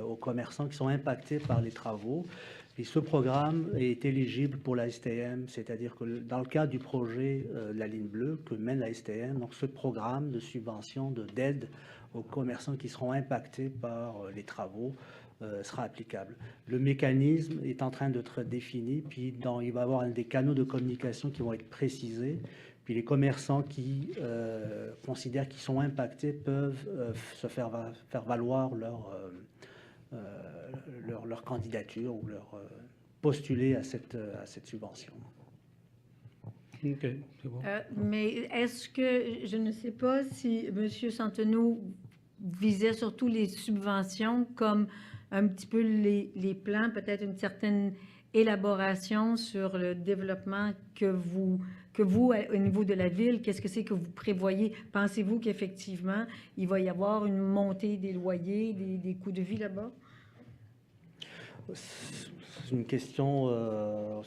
aux commerçants qui sont impactés par les travaux. Et ce programme est éligible pour la STM, c'est-à-dire que dans le cadre du projet La Ligne Bleue que mène la STM, donc ce programme de subvention, d'aide aux commerçants qui seront impactés par les travaux sera applicable. Le mécanisme est en train d'être défini, puis il va y avoir des canaux de communication qui vont être précisés, puis les commerçants qui considèrent qu'ils sont impactés peuvent se faire valoir leur candidature ou leur postuler à cette subvention. OK, c'est bon. Mais est-ce que, je ne sais pas si M. Santenot visait surtout les subventions comme un petit peu les plans, peut-être une certaine élaboration sur le développement que vous, au niveau de la Ville, qu'est-ce que c'est que vous prévoyez? Pensez-vous qu'effectivement, il va y avoir une montée des loyers, des coûts de vie là-bas? C'est une question, on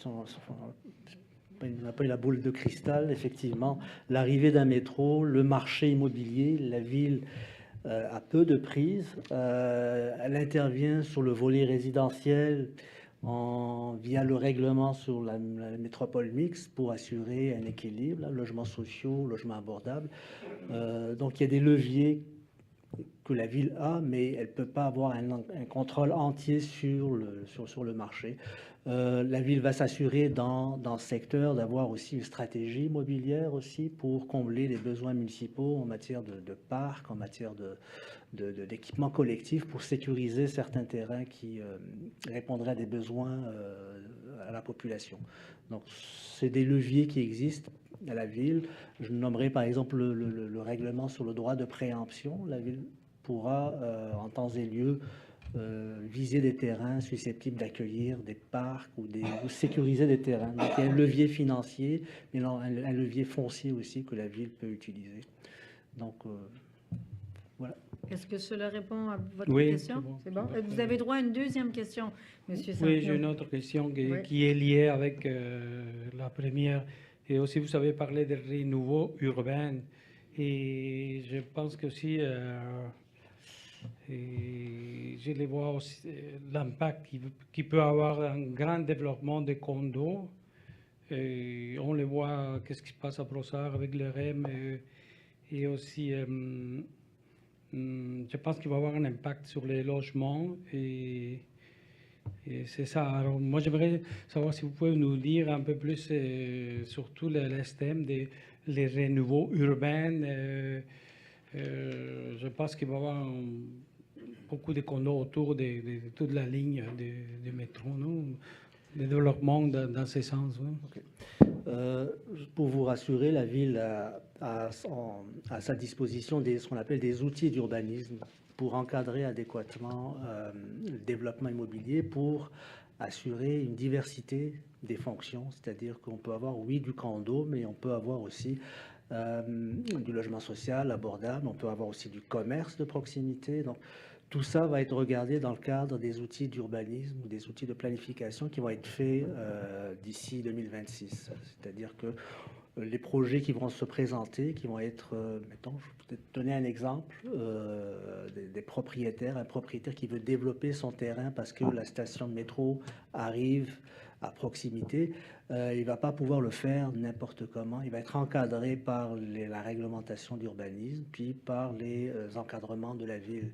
n'a pas eu la boule de cristal, effectivement. L'arrivée d'un métro, le marché immobilier, la ville a peu de prise. Elle intervient sur le volet résidentiel via le règlement sur la métropole mixte pour assurer un équilibre, logements sociaux, logements abordables. Donc il y a des leviers que la ville a, mais elle ne peut pas avoir un contrôle entier sur le marché. La ville va s'assurer dans ce secteur d'avoir aussi une stratégie immobilière aussi pour combler les besoins municipaux en matière de parcs, en matière d'équipements collectifs pour sécuriser certains terrains qui répondraient à des besoins à la population. Donc, c'est des leviers qui existent à la ville. Je nommerai par exemple le règlement sur le droit de préemption. La ville pourra, en temps et lieu, viser des terrains susceptibles d'accueillir des parcs ou sécuriser des terrains. Donc, il y a un levier financier, mais un levier foncier aussi que la ville peut utiliser. Donc, voilà. Est-ce que cela répond à votre Oui, question? c'est bon. Vous avez droit à une deuxième question, M. Santenot. Oui, j'ai une autre question Oui. qui est liée avec la première. Et aussi, vous avez parlé de renouveau urbain. Et je pense que aussi, je les vois aussi, l'impact qui peut avoir un grand développement des condos. Et on le voit, qu'est-ce qui se passe à Brossard avec le REM et aussi je pense qu'il va avoir un impact sur les logements et c'est ça. Alors, moi, j'aimerais savoir si vous pouvez nous dire un peu plus, surtout le thème des les renouveaux urbains. Je pense qu'il va y avoir beaucoup de condos autour de toute la ligne du métro, non? Le développement dans ce sens. Oui. Pour vous rassurer, la ville a à sa disposition ce qu'on appelle des outils d'urbanisme pour encadrer adéquatement le développement immobilier, pour assurer une diversité des fonctions. C'est-à-dire qu'on peut avoir, oui, du condo, mais on peut avoir aussi du logement social abordable, on peut avoir aussi du commerce de proximité. Donc, tout ça va être regardé dans le cadre des outils d'urbanisme, des outils de planification qui vont être faits d'ici 2026. C'est-à-dire que les projets qui vont se présenter, qui vont être, mettons, je vais peut-être donner un exemple, des propriétaires, un propriétaire qui veut développer son terrain parce que la station de métro arrive à proximité, il ne va pas pouvoir le faire n'importe comment. Il va être encadré par la réglementation d'urbanisme, puis par les encadrements de la ville,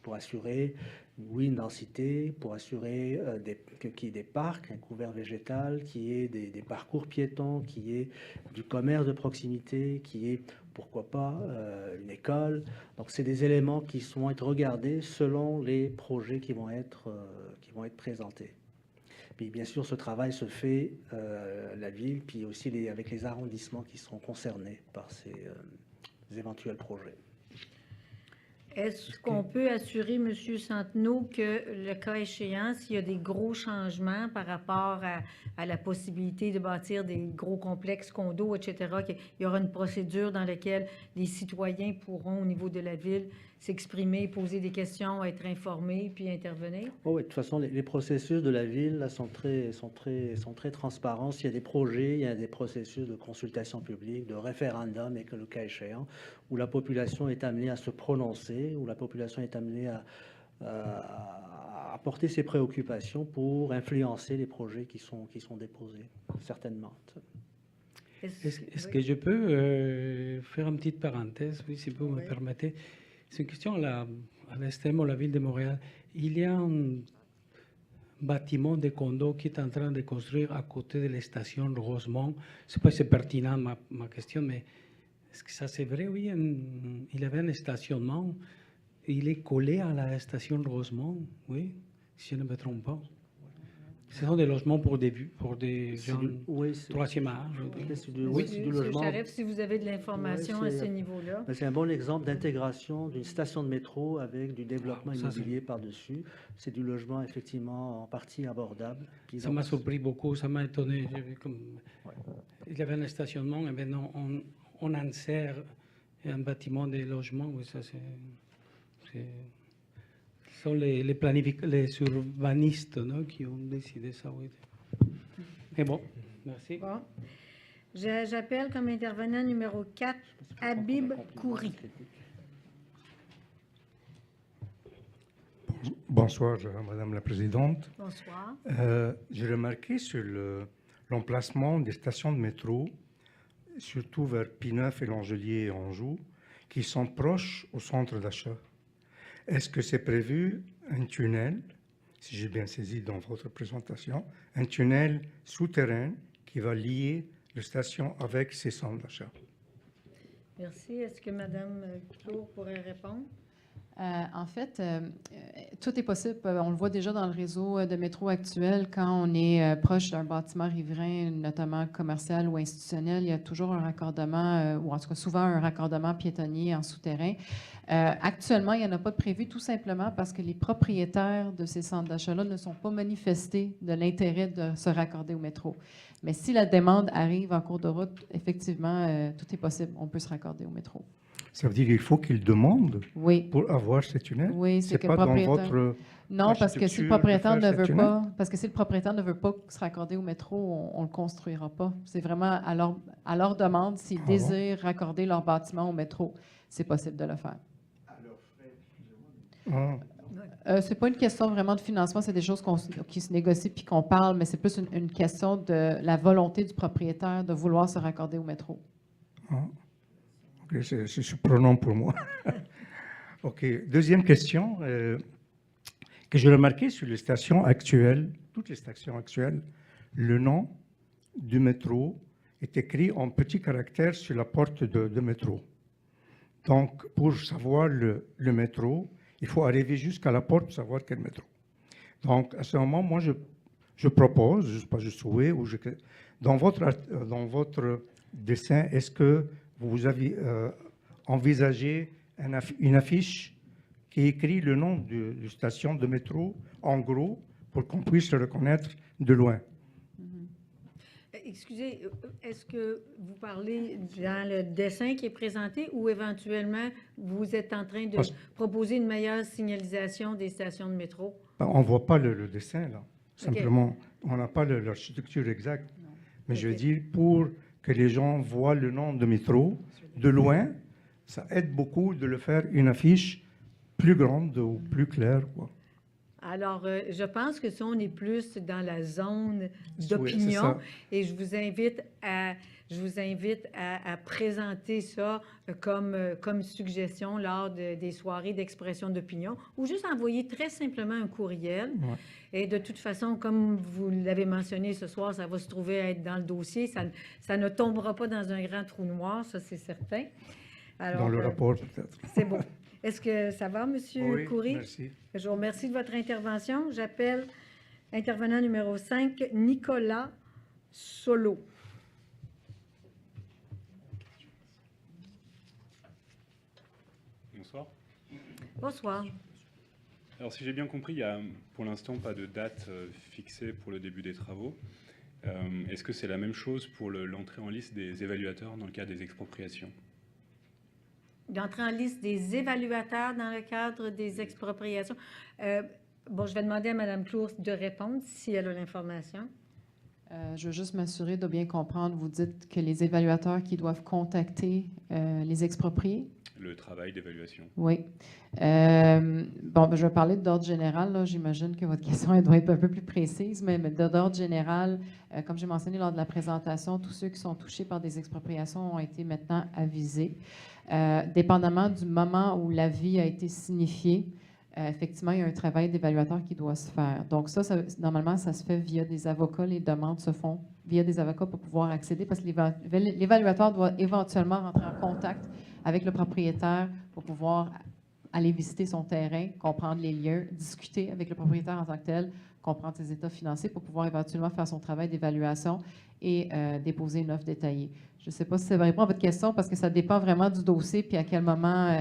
pour assurer, oui, une densité, pour assurer qu'il y ait des parcs, un couvert végétal, qu'il y ait des parcours piétons, qu'il y ait du commerce de proximité, qu'il y ait, pourquoi pas, une école. Donc, c'est des éléments qui vont être regardés selon les projets qui vont être présentés. Puis, bien sûr, ce travail se fait la ville, puis aussi avec les arrondissements qui seront concernés par ces éventuels projets. Est-ce qu'on peut assurer, M. Centeno, que le cas échéant, s'il y a des gros changements par rapport à la possibilité de bâtir des gros complexes condos, etc., qu'il y aura une procédure dans laquelle les citoyens pourront, au niveau de la ville, s'exprimer, poser des questions, être informés, puis intervenir? Oh oui, de toute façon, les processus de la ville là, sont très transparents. S'il y a des projets, il y a des processus de consultation publique, de référendum, et que le cas échéant, où la population est amenée à se prononcer, où la population est amenée à apporter ses préoccupations pour influencer les projets qui sont déposés, certainement. Est-ce que je peux faire une petite parenthèse, oui, si vous me permettez? C'est une question à l'ESTEM, la ville de Montréal. Il y a un bâtiment de condo qui est en train de construire à côté de la station Rosemont. Je ne sais pas si c'est pertinent ma question, mais est-ce que ça c'est vrai? Oui, il y avait un stationnement. Il est collé à la station Rosemont, oui, si je ne me trompe pas. Ce sont des logements pour des gens troisième âge. Oui, c'est du logement. Charef, si vous avez de l'information à ce niveau-là. C'est un bon exemple d'intégration d'une station de métro avec du développement immobilier par-dessus. C'est du logement, effectivement, en partie abordable. Ça m'a surpris beaucoup, ça m'a étonné. Il y avait un stationnement, et maintenant on insère un bâtiment de logement. Oui, ça c'est... Ce sont les urbanistes, non, qui ont décidé ça, oui. Mais bon, merci. Bon. J'appelle comme intervenant numéro 4, Habib Khoury. Bonsoir, Madame la Présidente. Bonsoir. J'ai remarqué sur l'emplacement des stations de métro, surtout vers P9 et L'Angelier et Anjou, qui sont proches au centre d'achat. Est-ce que c'est prévu un tunnel, si j'ai bien saisi dans votre présentation, un tunnel souterrain qui va lier les stations avec ces centres d'achat? Merci. Est-ce que Mme Clour pourrait répondre? En fait, tout est possible. On le voit déjà dans le réseau de métro actuel. Quand on est proche d'un bâtiment riverain, notamment commercial ou institutionnel, il y a toujours un raccordement, ou en tout cas souvent un raccordement piétonnier en souterrain. Actuellement, il n'y en a pas de prévu, tout simplement parce que les propriétaires de ces centres d'achat-là ne sont pas manifestés de l'intérêt de se raccorder au métro. Mais si la demande arrive en cours de route, effectivement, tout est possible. On peut se raccorder au métro. Ça veut dire qu'il faut qu'ils demandent pour avoir ce tunnel? Oui, c'est que pas le propriétaire... dans votre... Non, parce que si le propriétaire ne veut pas, se raccorder au métro, on ne le construira pas. C'est vraiment à leur demande, s'ils désirent raccorder leur bâtiment au métro, c'est possible de le faire. C'est pas une question vraiment de financement, c'est des choses qui se négocient puis qu'on parle, mais c'est plus une question de la volonté du propriétaire de vouloir se raccorder au métro. Okay, c'est surprenant pour moi. OK. Deuxième question que j'ai remarqué sur les stations actuelles, toutes les stations actuelles, le nom du métro est écrit en petits caractères sur la porte de métro. Donc, pour savoir le métro, il faut arriver jusqu'à la porte pour savoir quel métro. Donc, à ce moment, moi, je propose, je ne sais pas, je souhaite, dans votre dessin, est-ce que vous avez envisagé une affiche qui écrit le nom de station de métro, en gros, pour qu'on puisse le reconnaître de loin? Excusez, est-ce que vous parlez dans le dessin qui est présenté ou éventuellement vous êtes en train de proposer une meilleure signalisation des stations de métro? On ne voit pas le dessin, là. Simplement, on n'a pas l'architecture exacte. Mais je veux dire, pour que les gens voient le nom de métro de loin, ça aide beaucoup de le faire une affiche plus grande ou plus claire, quoi. Alors, je pense que ça, on est plus dans la zone Oui, c'est d'opinion ça. et je vous invite à présenter ça comme suggestion lors des soirées d'expression d'opinion ou juste envoyer très simplement un courriel. Ouais. Et de toute façon, comme vous l'avez mentionné ce soir, ça va se trouver à être dans le dossier. Ça ne tombera pas dans un grand trou noir, ça c'est certain. Alors, Dans le rapport, peut-être. c'est bon. Est-ce que ça va, M. Oui, Khoury? merci. Je vous remercie de votre intervention. J'appelle intervenant numéro 5, Nicolas Solo. Bonsoir. Bonsoir. Alors, si j'ai bien compris, il n'y a pour l'instant pas de date fixée pour le début des travaux. Est-ce que c'est la même chose pour l'entrée en liste des évaluateurs dans le cas des expropriations? D'entrer en liste des évaluateurs dans le cadre des expropriations. Bon, je vais demander à Mme Clour de répondre si elle a l'information. Je veux juste m'assurer de bien comprendre. Vous dites que les évaluateurs qui doivent contacter les expropriés? Le travail d'évaluation. Oui. Bon, ben, je vais parler d'ordre général. Là. J'imagine que votre question elle doit être un peu plus précise, mais d'ordre général, comme j'ai mentionné lors de la présentation, tous ceux qui sont touchés par des expropriations ont été maintenant avisés. Dépendamment du moment où l'avis a été signifié, effectivement, il y a un travail d'évaluateur qui doit se faire. Donc ça, normalement, ça se fait via des avocats. Les demandes se font via des avocats pour pouvoir accéder parce que l'évaluateur doit éventuellement rentrer en contact avec le propriétaire pour pouvoir aller visiter son terrain, comprendre les lieux, discuter avec le propriétaire en tant que tel, comprendre ses états financiers pour pouvoir éventuellement faire son travail d'évaluation et déposer une offre détaillée. Je ne sais pas si ça répond à votre question parce que ça dépend vraiment du dossier puis à quel moment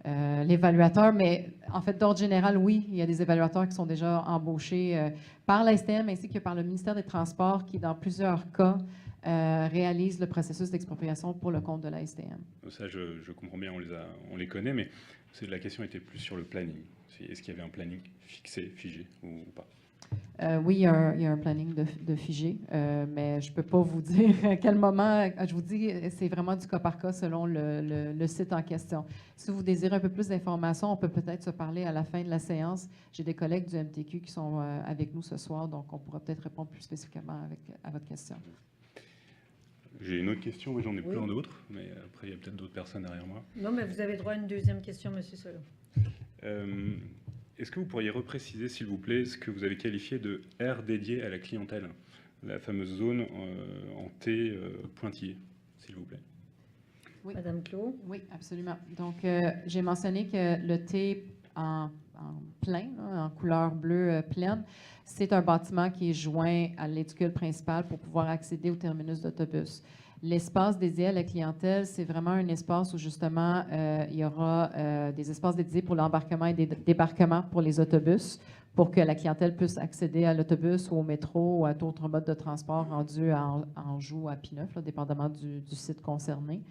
l'évaluateur, mais en fait, d'ordre général, oui, il y a des évaluateurs qui sont déjà embauchés par la STM ainsi que par le ministère des Transports qui, dans plusieurs cas, réalise le processus d'expropriation pour le compte de la STM. Ça, je comprends bien, on les connaît, mais la question était plus sur le planning. Est-ce qu'il y avait un planning figé ou pas? Oui, il y a un planning de figé, mais je ne peux pas vous dire à quel moment. Je vous dis, c'est vraiment du cas par cas selon le site en question. Si vous désirez un peu plus d'informations, on peut peut-être se parler à la fin de la séance. J'ai des collègues du MTQ qui sont avec nous ce soir, donc on pourra peut-être répondre plus spécifiquement à votre question. J'ai une autre question, mais j'en ai plein d'autres, mais après, il y a peut-être d'autres personnes derrière moi. Non, mais vous avez droit à une deuxième question, M. Solo. Est-ce que vous pourriez repréciser, s'il vous plaît, ce que vous avez qualifié de aire dédiée à la clientèle, la fameuse zone en T pointillé, s'il vous plaît? Oui. Madame Clos? Oui, absolument. Donc, j'ai mentionné que le T en plein, là, en couleur bleue pleine, c'est un bâtiment qui est joint à l'édicule principal pour pouvoir accéder au terminus d'autobus. L'espace dédié à la clientèle, c'est vraiment un espace où, justement, il y aura des espaces dédiés pour l'embarquement et des débarquements pour les autobus, pour que la clientèle puisse accéder à l'autobus ou au métro ou à d'autres modes de transport rendus à Anjou ou à P9, là, dépendamment du site concerné.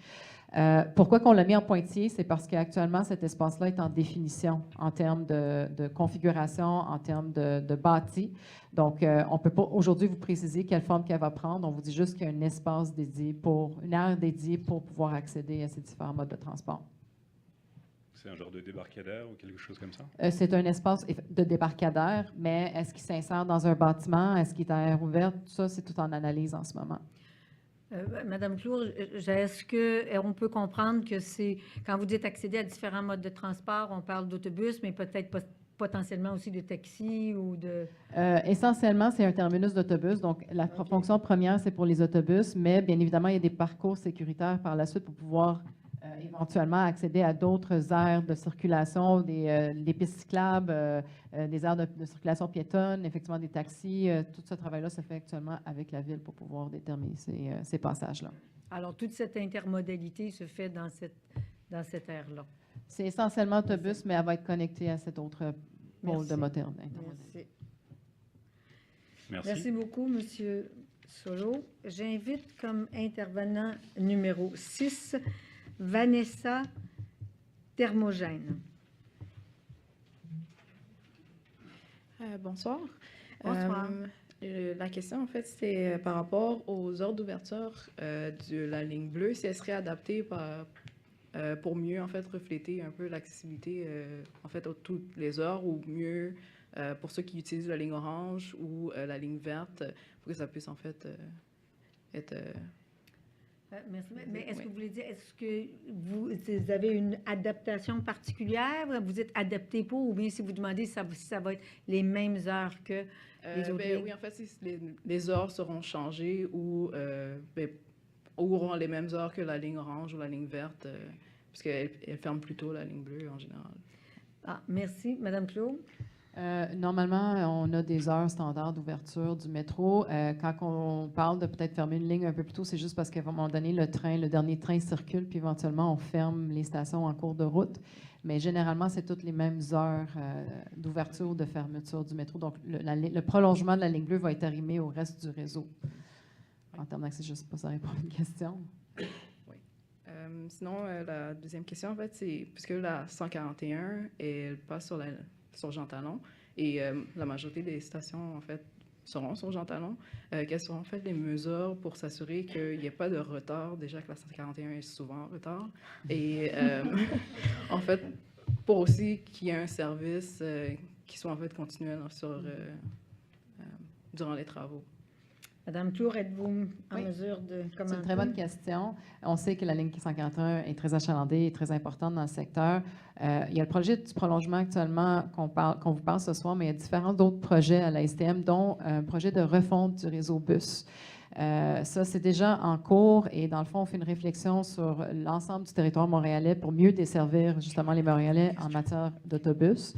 Pourquoi qu'on l'a mis en pointillé? C'est parce qu'actuellement, cet espace-là est en définition en termes de configuration, en termes de bâti. Donc, on ne peut pas aujourd'hui vous préciser quelle forme qu'elle va prendre. On vous dit juste qu'il y a un espace dédié une aire dédiée pour pouvoir accéder à ces différents modes de transport. C'est un genre de débarcadère ou quelque chose comme ça? C'est un espace de débarcadère, mais est-ce qu'il s'insère dans un bâtiment? Est-ce qu'il est à air ouverte? Tout ça, c'est tout en analyse en ce moment. Madame Clour, est-ce qu'on peut comprendre que c'est, quand vous dites accéder à différents modes de transport, on parle d'autobus, mais peut-être potentiellement aussi de taxi ou de... Essentiellement, c'est un terminus d'autobus. Donc, la fonction première, c'est pour les autobus, mais bien évidemment, il y a des parcours sécuritaires par la suite pour pouvoir éventuellement accéder à d'autres aires de circulation, des pistes cyclables, des aires de circulation piétonne, effectivement des taxis. Tout ce travail-là se fait actuellement avec la ville pour pouvoir déterminer ces passages-là. Alors, toute cette intermodalité se fait dans cette aire-là. C'est essentiellement autobus, mais elle va être connectée à cet autre pôle de moteur. Merci. Merci. Merci beaucoup, M. Solo. J'invite comme intervenant numéro 6, Vanessa Thermogène. Bonsoir. Bonsoir. La question, en fait, c'est par rapport aux heures d'ouverture de la ligne bleue, si elle serait adaptée pour mieux, en fait, refléter un peu l'accessibilité, en fait, à toutes les heures, ou mieux pour ceux qui utilisent la ligne orange ou la ligne verte, pour que ça puisse, en fait, être... Merci. Mais est-ce que vous voulez dire, est-ce que vous avez une adaptation particulière? Vous êtes adapté pour, ou bien si vous demandez si ça va être les mêmes heures que les autres lignes? Oui, en fait, les heures seront changées ou auront les mêmes heures que la ligne orange ou la ligne verte, puisqu'elle ferme plus tôt la ligne bleue en général. Ah, merci. Madame Claude? Normalement, on a des heures standards d'ouverture du métro. Quand on parle de peut-être fermer une ligne un peu plus tôt, c'est juste parce qu'à un moment donné, le dernier train circule, puis éventuellement, on ferme les stations en cours de route. Mais généralement, c'est toutes les mêmes heures d'ouverture ou de fermeture du métro. Donc, le prolongement de la ligne bleue va être arrimé au reste du réseau. En termes d'accès, je ne sais pas si ça répond à une question. Oui. Sinon, la deuxième question, en fait, c'est puisque la 141, elle passe sur Jean Talon, et la majorité des stations, en fait, seront sur Jean Talon. Quelles seront, en fait, les mesures pour s'assurer qu'il n'y ait pas de retard, déjà que la 141 est souvent en retard, et en fait, pour aussi qu'il y ait un service qui soit, en fait, continuel durant les travaux. Madame Tour, êtes-vous en mesure de commenter? C'est une très bonne question. On sait que la ligne 141 est très achalandée et très importante dans le secteur. Il y a le projet du prolongement actuellement qu'on vous parle ce soir, mais il y a différents autres projets à la STM, dont un projet de refonte du réseau bus. Ça, c'est déjà en cours et dans le fond, on fait une réflexion sur l'ensemble du territoire montréalais pour mieux desservir justement les Montréalais en matière d'autobus.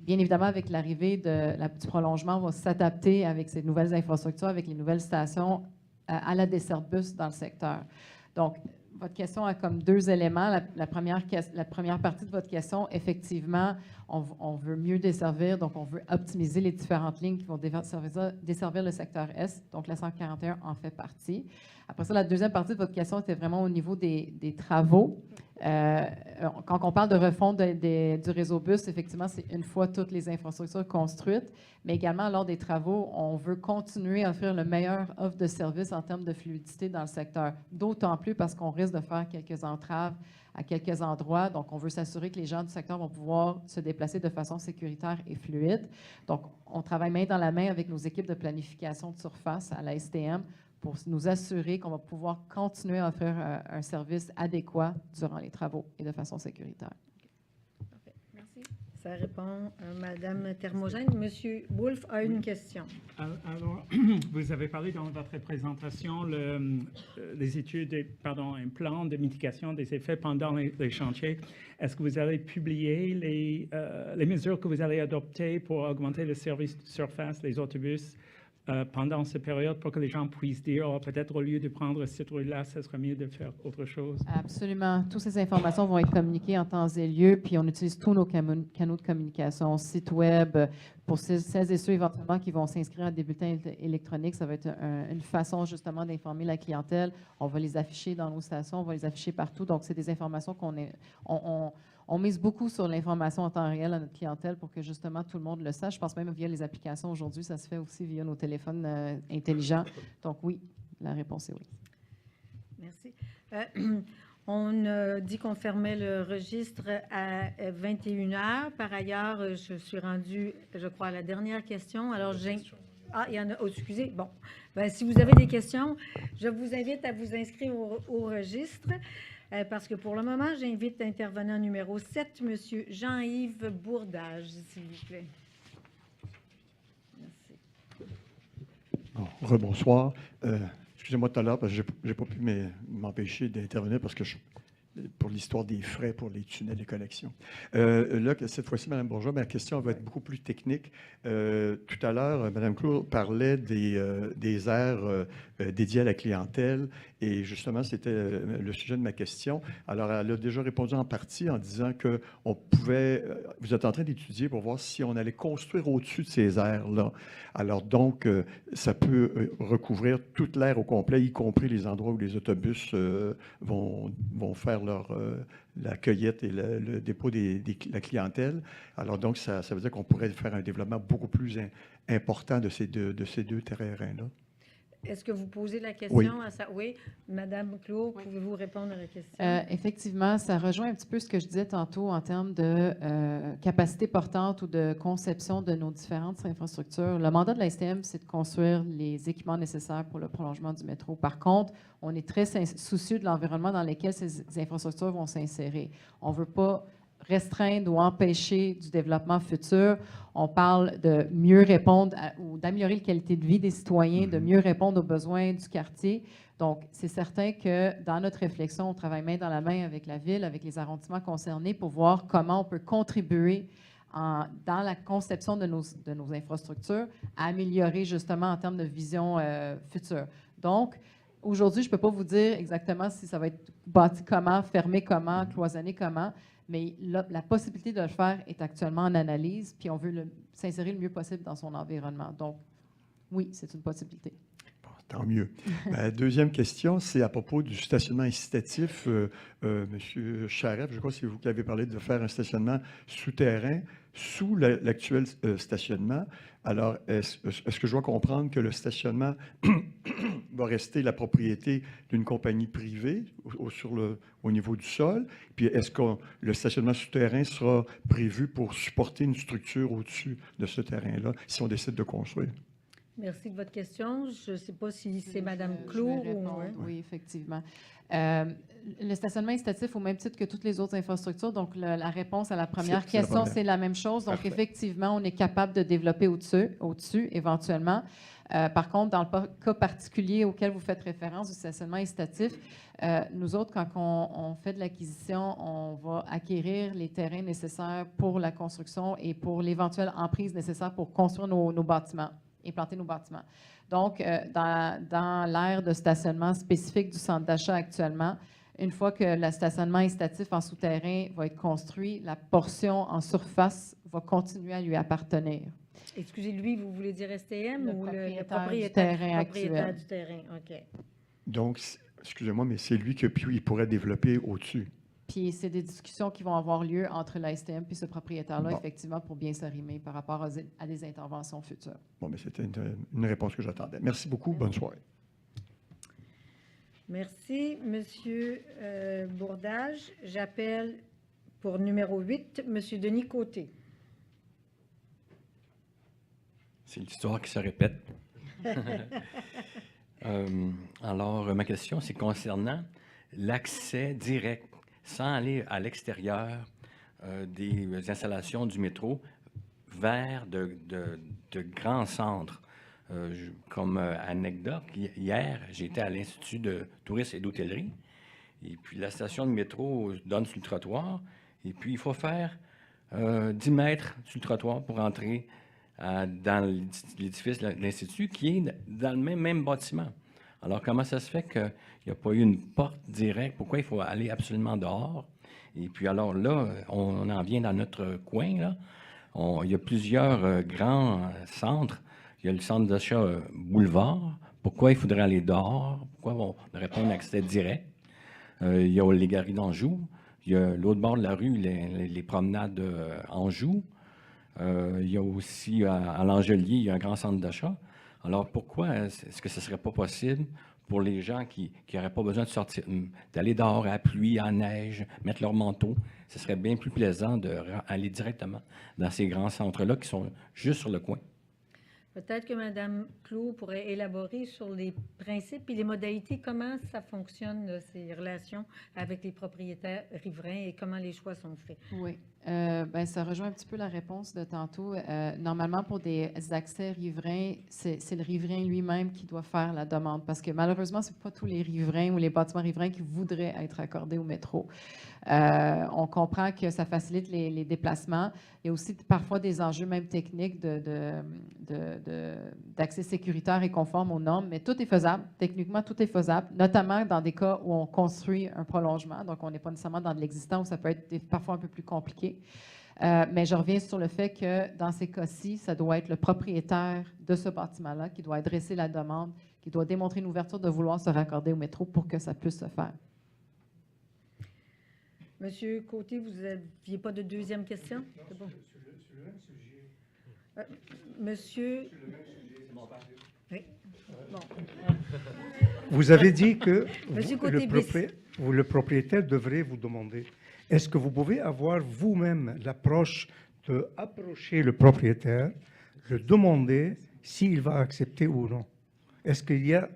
Bien évidemment, avec l'arrivée du prolongement, on va s'adapter avec ces nouvelles infrastructures, avec les nouvelles stations à la desserte bus dans le secteur. Donc, votre question a comme deux éléments. La première partie de votre question, effectivement, on veut mieux desservir, donc on veut optimiser les différentes lignes qui vont desservir le secteur Est. Donc, la 141 en fait partie. Après ça, la deuxième partie de votre question était vraiment au niveau des travaux. Quand on parle de refonte du réseau bus, effectivement, c'est une fois toutes les infrastructures construites, mais également lors des travaux, on veut continuer à offrir le meilleur offre de service en termes de fluidité dans le secteur. D'autant plus parce qu'on risque de faire quelques entraves à quelques endroits. Donc, on veut s'assurer que les gens du secteur vont pouvoir se déplacer de façon sécuritaire et fluide. Donc, on travaille main dans la main avec nos équipes de planification de surface à la STM pour nous assurer qu'on va pouvoir continuer à offrir un service adéquat durant les travaux et de façon sécuritaire. Parfait. Merci. Ça répond à Mme Thermogène. Monsieur Wolfe a une question. Alors, vous avez parlé dans votre présentation les études, un plan de mitigation des effets pendant les chantiers. Est-ce que vous allez publier les mesures que vous allez adopter pour augmenter le service de surface, les autobus, pendant cette période pour que les gens puissent dire, oh, peut-être au lieu de prendre cette rue-là, ce serait mieux de faire autre chose? Absolument. Toutes ces informations vont être communiquées en temps et lieu, puis on utilise tous nos canaux de communication, site web. Pour celles et ceux éventuellement qui vont s'inscrire à des bulletins électroniques, ça va être une façon justement d'informer la clientèle. On va les afficher dans nos stations, on va les afficher partout. Donc, c'est des informations on mise beaucoup sur l'information en temps réel à notre clientèle pour que justement tout le monde le sache. Je pense même via les applications aujourd'hui, ça se fait aussi via nos téléphones intelligents. Donc oui, la réponse est oui. Merci. On a dit qu'on fermait le registre à 21h. Par ailleurs, je suis rendue, je crois, à la dernière question. Alors, Ah, il y en a. Oh, excusez. Bon. Ben, si vous avez des questions, je vous invite à vous inscrire au registre parce que pour le moment, j'invite l'intervenant numéro 7, M. Jean-Yves Bourdage, s'il vous plaît. Merci. Bon, rebonsoir. Excusez-moi tout à l'heure parce que je n'ai pas pu m'empêcher d'intervenir parce que pour l'histoire des frais pour les tunnels et connexions. Là, cette fois-ci, Mme Bourgeois, ma question va être beaucoup plus technique. Tout à l'heure, Mme Clour parlait des aires dédiées à la clientèle et justement, c'était le sujet de ma question. Alors, elle a déjà répondu en partie en disant que on pouvait, vous êtes en train d'étudier pour voir si on allait construire au-dessus de ces aires-là. Alors donc, ça peut recouvrir toute l'aire au complet, y compris les endroits où les autobus vont faire la cueillette et le dépôt de la clientèle. Alors donc, ça veut dire qu'on pourrait faire un développement beaucoup plus important de ces deux terrains-là. Est-ce que vous posez la question Oui. à ça? Oui. Madame Clour, pouvez-vous répondre à la question? Effectivement, ça rejoint un petit peu ce que je disais tantôt en termes de capacité portante ou de conception de nos différentes infrastructures. Le mandat de la STM, c'est de construire les équipements nécessaires pour le prolongement du métro. Par contre, on est très soucieux de l'environnement dans lequel ces infrastructures vont s'insérer. On ne veut pas restreindre ou empêcher du développement futur. On parle de mieux répondre ou d'améliorer la qualité de vie des citoyens, de mieux répondre aux besoins du quartier. Donc, c'est certain que dans notre réflexion, on travaille main dans la main avec la Ville, avec les arrondissements concernés pour voir comment on peut contribuer dans la conception de nos infrastructures à améliorer justement en termes de vision future. Donc, aujourd'hui, je ne peux pas vous dire exactement si ça va être bâti comment, fermé comment, cloisonné comment, mais la possibilité de le faire est actuellement en analyse, puis on veut s'insérer le mieux possible dans son environnement. Donc, oui, c'est une possibilité. Bon, tant mieux. Ma deuxième question, c'est à propos du stationnement incitatif. Monsieur Charette, je crois que c'est vous qui avez parlé de faire un stationnement souterrain sous l'actuel stationnement. Alors, est-ce que je dois comprendre que le stationnement va rester la propriété d'une compagnie privée au niveau du sol? Puis, est-ce que le stationnement souterrain sera prévu pour supporter une structure au-dessus de ce terrain-là, si on décide de construire? Merci de votre question. Je ne sais pas si c'est Mme Clour ou... Oui, effectivement. Le stationnement incitatif, au même titre que toutes les autres infrastructures, donc la réponse à la première question, c'est la même chose. Donc, effectivement, on est capable de développer au-dessus éventuellement. Par contre, dans le cas particulier auquel vous faites référence du stationnement incitatif, nous autres, quand on fait de l'acquisition, on va acquérir les terrains nécessaires pour la construction et pour l'éventuelle emprise nécessaire pour construire nos bâtiments, implanter nos bâtiments. Donc, dans l'aire de stationnement spécifique du centre d'achat actuellement, une fois que le stationnement incitatif en souterrain va être construit, la portion en surface va continuer à lui appartenir. Excusez, lui, vous voulez dire STM ou le propriétaire du terrain? OK. Donc, excusez-moi, mais c'est lui il pourrait développer au-dessus. Puis c'est des discussions qui vont avoir lieu entre la STM et ce propriétaire-là, Bon. Effectivement, pour bien s'arrimer par rapport à des interventions futures. Bon, mais c'était une réponse que j'attendais. Merci beaucoup. Bonne soirée. Merci, Monsieur Bourdage. J'appelle pour numéro 8, Monsieur Denis Côté. C'est l'histoire qui se répète. Alors, ma question, c'est concernant l'accès direct, sans aller à l'extérieur des installations du métro, vers de grands centres. Comme anecdote, hier, j'étais à l'Institut de tourisme et d'hôtellerie, et puis la station de métro donne sur le trottoir, et puis il faut faire 10 mètres sur le trottoir pour entrer dans l'édifice de l'Institut, qui est dans le même bâtiment. Alors, comment ça se fait qu'il n'y a pas eu une porte directe? Pourquoi il faut aller absolument dehors? Et puis, alors là, on en vient dans notre coin, là. Il y a plusieurs grands centres. Il y a le centre d'achat Boulevard. Pourquoi il faudrait aller dehors? Pourquoi on n'aurait pas un accès direct? Il y a les Galeries d'Anjou. Il y a l'autre bord de la rue, les promenades Anjou. Il y a aussi à l'Angelier, il y a un grand centre d'achat. Alors pourquoi est-ce que ce ne serait pas possible pour les gens qui n'auraient pas besoin de sortir, d'aller dehors à la pluie, à la neige, mettre leur manteau? Ce serait bien plus plaisant d'aller directement dans ces grands centres-là qui sont juste sur le coin. Peut-être que Mme Clou pourrait élaborer sur les principes et les modalités, comment ça fonctionne, ces relations avec les propriétaires riverains et comment les choix sont faits. Oui. Ben, ça rejoint un petit peu la réponse de tantôt. Normalement, pour des accès riverains, c'est le riverain lui-même qui doit faire la demande parce que malheureusement, ce n'est pas tous les riverains ou les bâtiments riverains qui voudraient être accordés au métro. On comprend que ça facilite les déplacements. Il y a aussi parfois des enjeux même techniques d'accès sécuritaire et conforme aux normes, mais tout est faisable. Techniquement, tout est faisable, notamment dans des cas où on construit un prolongement. Donc, on n'est pas nécessairement dans de l'existant où ça peut être parfois un peu plus compliqué. Mais je reviens sur le fait que dans ces cas-ci, ça doit être le propriétaire de ce bâtiment-là qui doit adresser la demande, qui doit démontrer une ouverture de vouloir se raccorder au métro pour que ça puisse se faire. Monsieur Côté, vous n'aviez pas de deuxième question? Non, c'est bon. Sur le même sujet. Monsieur... Oui. Bon. Vous avez dit que Monsieur vous, Côté, le propriétaire devrait vous demander. Est-ce que vous pouvez avoir vous-même l'approche d'approcher le propriétaire, le demander s'il va accepter ou non? Est-ce qu'il y a...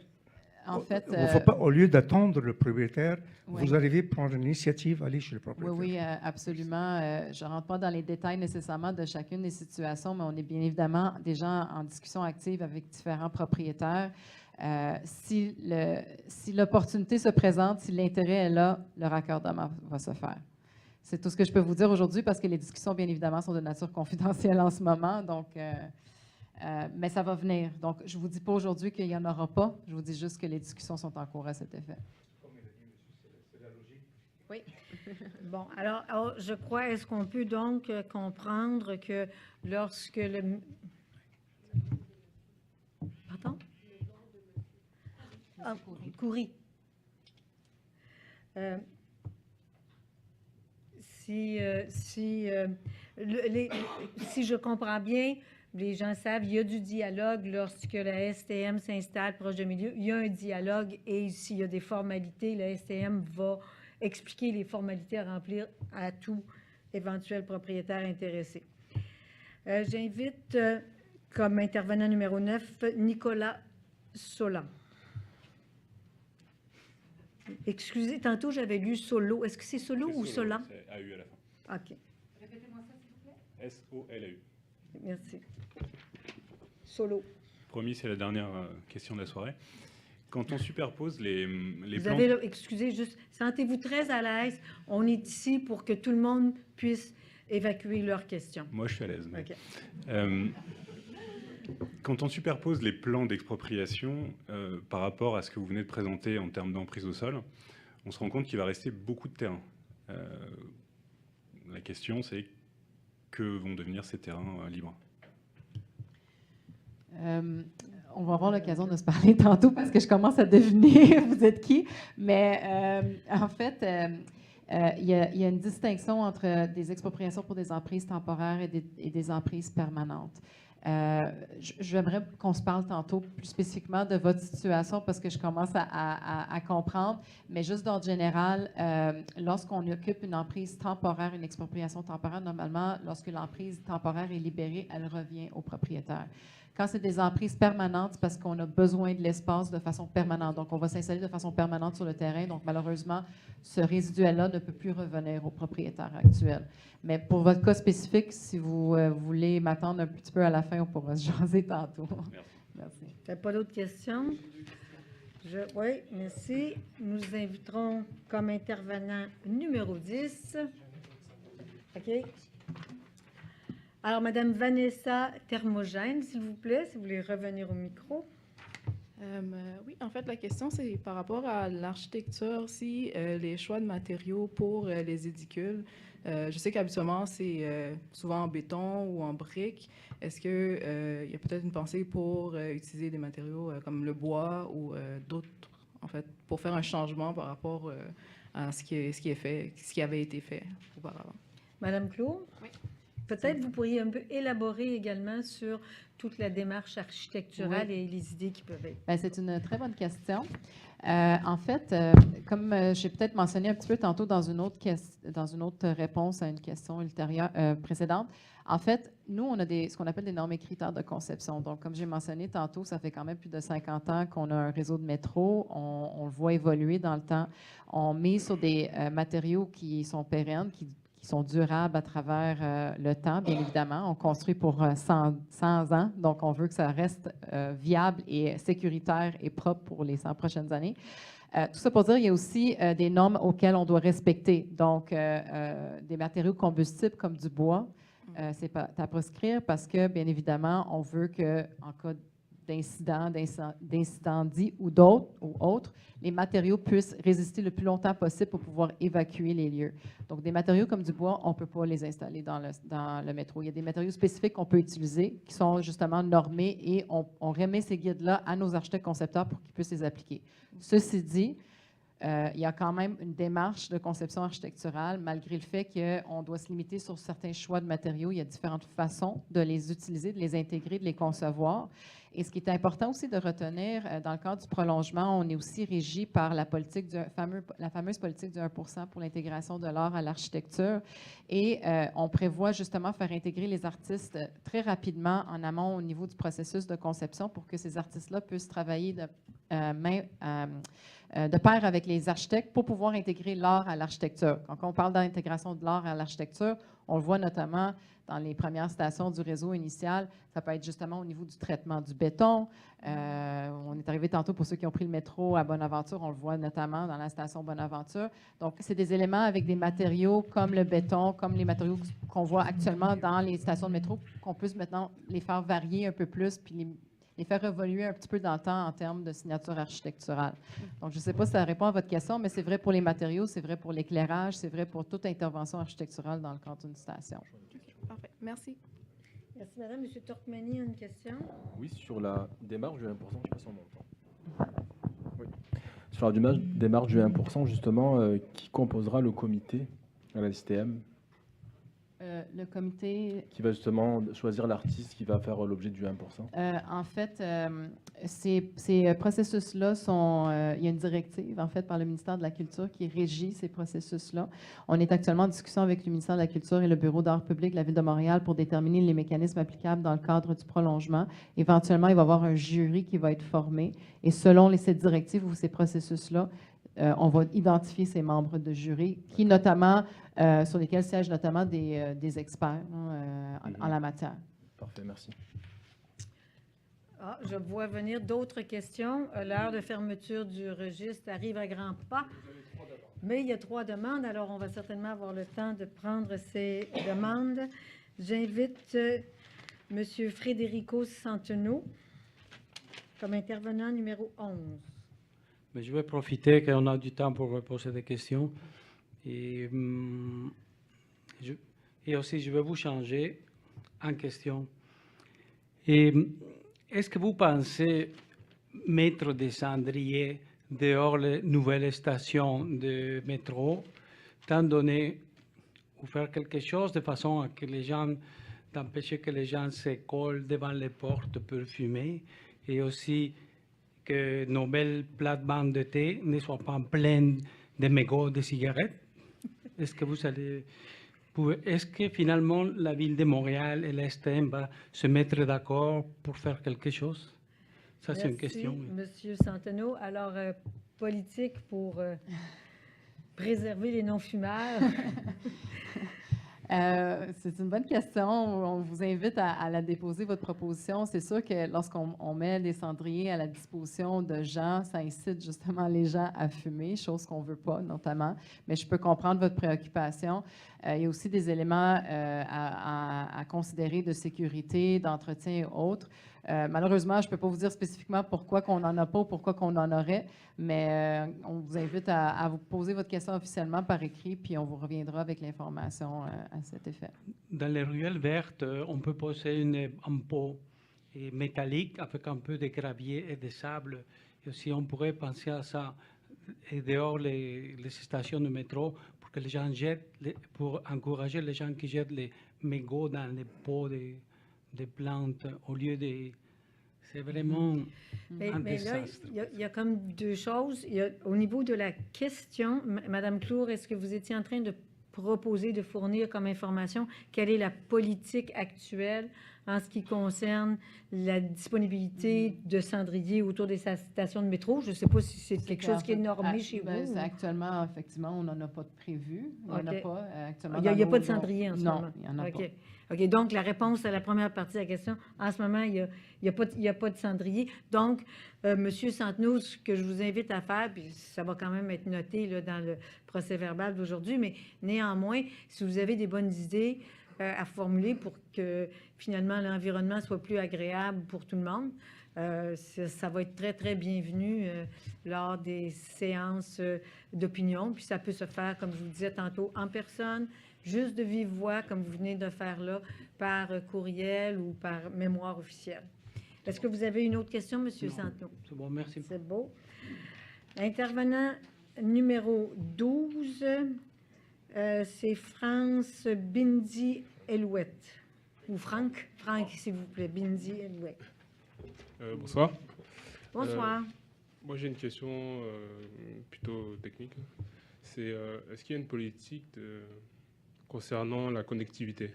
En fait, il ne faut pas, au lieu d'attendre le propriétaire, oui. vous arrivez à prendre l'initiative, aller chez le propriétaire. Oui, absolument. Je ne rentre pas dans les détails nécessairement de chacune des situations, mais on est bien évidemment déjà en discussion active avec différents propriétaires. Si l'opportunité se présente, si l'intérêt est là, le raccordement va se faire. C'est tout ce que je peux vous dire aujourd'hui parce que les discussions, bien évidemment, sont de nature confidentielle en ce moment. Donc, mais ça va venir. Donc, je ne vous dis pas aujourd'hui qu'il n'y en aura pas. Je vous dis juste que les discussions sont en cours à cet effet. C'est la logique. Oui. Bon, alors, je crois, est-ce qu'on peut donc comprendre que lorsque le... Pardon? Ah, Coury. Si je comprends bien, les gens savent, il y a du dialogue lorsque la STM s'installe proche de milieu. Il y a un dialogue et s'il y a des formalités, la STM va expliquer les formalités à remplir à tout éventuel propriétaire intéressé. J'invite comme intervenant numéro 9, Nicolas Solan. Excusez, tantôt j'avais lu Solo. Est-ce que c'est Solo ou Solan? C'est AU à la fin. OK. Répétez-moi ça, s'il vous plaît. S-O-L-A-U. Merci. Solo. Promis, c'est la dernière question de la soirée. Quand on superpose les Vous plans... avez, excusez, juste, sentez-vous très à l'aise. On est ici pour que tout le monde puisse évacuer leurs questions. Moi, je suis à l'aise. Mais... OK. Quand on superpose les plans d'expropriation par rapport à ce que vous venez de présenter en termes d'emprise au sol, on se rend compte qu'il va rester beaucoup de terrain. La question, c'est que vont devenir ces terrains libres? On va avoir l'occasion de se parler tantôt parce que je commence à deviner vous êtes qui. Mais en fait, il y a une distinction entre des expropriations pour des emprises temporaires et des emprises permanentes. J'aimerais qu'on se parle tantôt plus spécifiquement de votre situation parce que je commence à comprendre, mais juste d'ordre général, lorsqu'on occupe une emprise temporaire, une expropriation temporaire, normalement, lorsque l'emprise temporaire est libérée, elle revient au propriétaire. Quand c'est des emprises permanentes, c'est parce qu'on a besoin de l'espace de façon permanente. Donc, on va s'installer de façon permanente sur le terrain. Donc, malheureusement, ce résiduel-là ne peut plus revenir au propriétaire actuel. Mais pour votre cas spécifique, si vous voulez m'attendre un petit peu à la fin, on pourra se jaser tantôt. Merci. Il n'y a pas d'autres questions? Oui, merci. Nous inviterons comme intervenant numéro 10. OK. Alors, Madame Vanessa Thermogène, s'il vous plaît, si vous voulez revenir au micro. Oui, en fait, la question, c'est par rapport à l'architecture, si les choix de matériaux pour les édicules, je sais qu'habituellement, c'est souvent en béton ou en briques. Est-ce qu'il y a peut-être une pensée pour utiliser des matériaux comme le bois ou d'autres, en fait, pour faire un changement par rapport à ce qui avait été fait auparavant? Madame Clou? Oui. Peut-être vous pourriez un peu élaborer également sur toute la démarche architecturale et les idées qui peuvent être. Bien, c'est une très bonne question. En fait, comme j'ai peut-être mentionné un petit peu tantôt dans une autre réponse à une question ultérieure, précédente, En fait, nous, on a ce qu'on appelle des normes et critères de conception. Donc, comme j'ai mentionné tantôt, ça fait quand même plus de 50 ans qu'on a un réseau de métro. On le voit évoluer dans le temps. On met sur des matériaux qui sont pérennes, qui sont durables à travers le temps, bien évidemment. On construit pour 100 ans, donc on veut que ça reste viable et sécuritaire et propre pour les 100 prochaines années. Tout ça pour dire, il y a aussi des normes auxquelles on doit respecter. Donc, des matériaux combustibles comme du bois, c'est pas à proscrire parce que, bien évidemment, on veut qu'en cas d'incendie ou autres, les matériaux puissent résister le plus longtemps possible pour pouvoir évacuer les lieux. Donc, des matériaux comme du bois, on ne peut pas les installer dans le métro. Il y a des matériaux spécifiques qu'on peut utiliser qui sont justement normés et on remet ces guides-là à nos architectes concepteurs pour qu'ils puissent les appliquer. Ceci dit, il y a quand même une démarche de conception architecturale, malgré le fait qu'on doit se limiter sur certains choix de matériaux. Il y a différentes façons de les utiliser, de les intégrer, de les concevoir. Et ce qui est important aussi de retenir, dans le cadre du prolongement, on est aussi régi par la fameuse politique du 1 % pour l'intégration de l'art à l'architecture. Et on prévoit justement faire intégrer les artistes très rapidement en amont au niveau du processus de conception pour que ces artistes-là puissent travailler de pair avec les architectes pour pouvoir intégrer l'art à l'architecture. Quand on parle d'intégration de l'art à l'architecture, on le voit notamment dans les premières stations du réseau initial. Ça peut être justement au niveau du traitement du béton. On est arrivé tantôt pour ceux qui ont pris le métro à Bonaventure. On le voit notamment dans la station Bonaventure. Donc, c'est des éléments avec des matériaux comme le béton, comme les matériaux qu'on voit actuellement dans les stations de métro, qu'on puisse maintenant les faire varier un peu plus puis les faire évoluer un petit peu dans le temps en termes de signature architecturale. Donc, je ne sais pas si ça répond à votre question, mais c'est vrai pour les matériaux, c'est vrai pour l'éclairage, c'est vrai pour toute intervention architecturale dans le cadre d'une station. Parfait. Merci. Merci, madame. Monsieur Torkmani a une question. Oui, sur la démarche du 1 %, je passe en montant. Oui. Sur la démarche du 1 % justement, qui composera le comité à la STM? Le comité... Qui va justement choisir l'artiste qui va faire l'objet du 1 %? En fait, ces processus-là sont... il y a une directive, en fait, par le ministère de la Culture qui régit ces processus-là. On est actuellement en discussion avec le ministère de la Culture et le Bureau d'art public de la Ville de Montréal pour déterminer les mécanismes applicables dans le cadre du prolongement. Éventuellement, il va y avoir un jury qui va être formé. Et selon cette directive ou ces processus-là, on va identifier ces membres de jury qui, notamment, sur lesquels siègent notamment des experts en la matière. Parfait, merci. Ah, je vois venir d'autres questions. L'heure de fermeture du registre arrive à grands pas. Mais il y a 3 demandes, alors on va certainement avoir le temps de prendre ces demandes. J'invite M. Frédérico Santenot comme intervenant numéro 11. Mais je vais profiter qu'on a du temps pour poser des questions. Et aussi, je vais vous changer en question. Et est-ce que vous pensez mettre des cendriers dehors les nouvelles stations de métro, étant donné, ou faire quelque chose de façon à que les gens, d'empêcher que les gens se collent devant les portes pour fumer, et aussi que nos belles plates-bandes de thé ne soient pas pleines de mégots de cigarettes? Est-ce que vous allez... Est-ce que finalement la Ville de Montréal et l'STM va se mettre d'accord pour faire quelque chose? Ça, c'est une question. Monsieur Santenot. Alors, politique pour préserver les non-fumeurs. C'est une bonne question. On vous invite à la déposer, votre proposition. C'est sûr que lorsqu'on met des cendriers à la disposition de gens, ça incite justement les gens à fumer, chose qu'on ne veut pas, notamment. Mais je peux comprendre votre préoccupation. Il y a aussi des éléments à considérer de sécurité, d'entretien et autres. Malheureusement, je ne peux pas vous dire spécifiquement pourquoi qu'on n'en a pas ou pourquoi qu'on en aurait, mais on vous invite à vous poser votre question officiellement par écrit, puis on vous reviendra avec l'information à cet effet. Dans les ruelles vertes, on peut poser un pot métallique avec un peu de gravier et de sable. Et aussi, on pourrait penser à ça. Et dehors, les stations de métro, pour que les gens jettent, pour encourager les gens qui jettent les mégots dans les pots des plantes au lieu de... C'est vraiment un désastre. Là, il y a comme 2 choses. Au niveau de la question, Madame Clour, est-ce que vous étiez en train de proposer de fournir comme information quelle est la politique actuelle en ce qui concerne la disponibilité de cendriers autour des stations de métro? Je ne sais pas si c'est quelque chose qui est normé chez vous. Actuellement, effectivement, on n'en a pas de prévu. Il n'y en a pas actuellement. Il n'y a pas de cendrier en ce moment? Non, il n'y en a pas. OK. Donc, la réponse à la première partie de la question, en ce moment, il n'y a pas de cendrier. Donc, M. Centeno, ce que je vous invite à faire, puis ça va quand même être noté là, dans le procès-verbal d'aujourd'hui, mais néanmoins, si vous avez des bonnes idées à formuler pour que, finalement, l'environnement soit plus agréable pour tout le monde, ça va être très, très bienvenu lors des séances d'opinion. Puis ça peut se faire, comme je vous disais tantôt, en personne, juste de vive voix, comme vous venez de faire là, par courriel ou par mémoire officielle. Est-ce que vous avez une autre question, M. Centeno? C'est bon, merci. C'est beau. Intervenant numéro 12, c'est France Bindi-Elouette. Ou Franck, s'il vous plaît, Bindi-Elouette. Bonsoir. Bonsoir. Moi, j'ai une question plutôt technique. C'est est-ce qu'il y a une politique concernant la connectivité,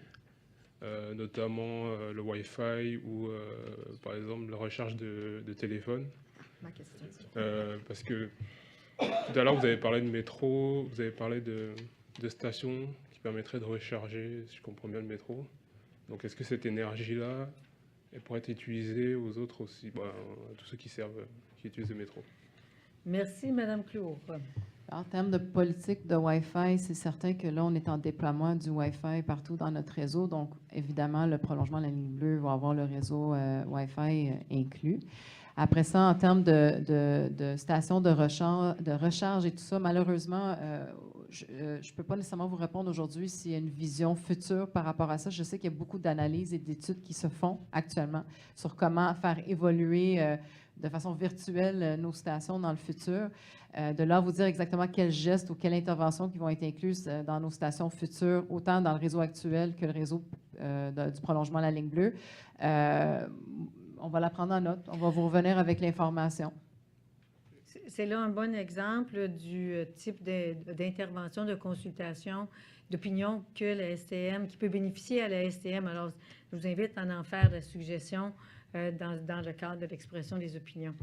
notamment le Wi-Fi ou, par exemple, la recharge de téléphone? Ma question. Parce que tout à l'heure, vous avez parlé de métro, vous avez parlé de stations qui permettraient de recharger, si je comprends bien, le métro. Donc, est-ce que cette énergie-là, elle pourrait être utilisée aux autres aussi, à tous ceux qui utilisent le métro? Merci, Mme Clour. En termes de politique de Wi-Fi, c'est certain que là, on est en déploiement du Wi-Fi partout dans notre réseau. Donc, évidemment, le prolongement de la ligne bleue va avoir le réseau Wi-Fi inclus. Après ça, en termes de stations de recharge et tout ça, malheureusement, je ne peux pas nécessairement vous répondre aujourd'hui s'il y a une vision future par rapport à ça. Je sais qu'il y a beaucoup d'analyses et d'études qui se font actuellement sur comment faire évoluer de façon virtuelle nos stations dans le futur. De là, vous dire exactement quels gestes ou quelles interventions qui vont être incluses dans nos stations futures, autant dans le réseau actuel que le réseau du prolongement de la ligne bleue. On va la prendre en note. On va vous revenir avec l'information. C'est là un bon exemple du type d'intervention, de consultation, d'opinion que la STM, qui peut bénéficier à la STM. Alors, je vous invite à en faire la suggestion dans le cadre de l'expression des opinions.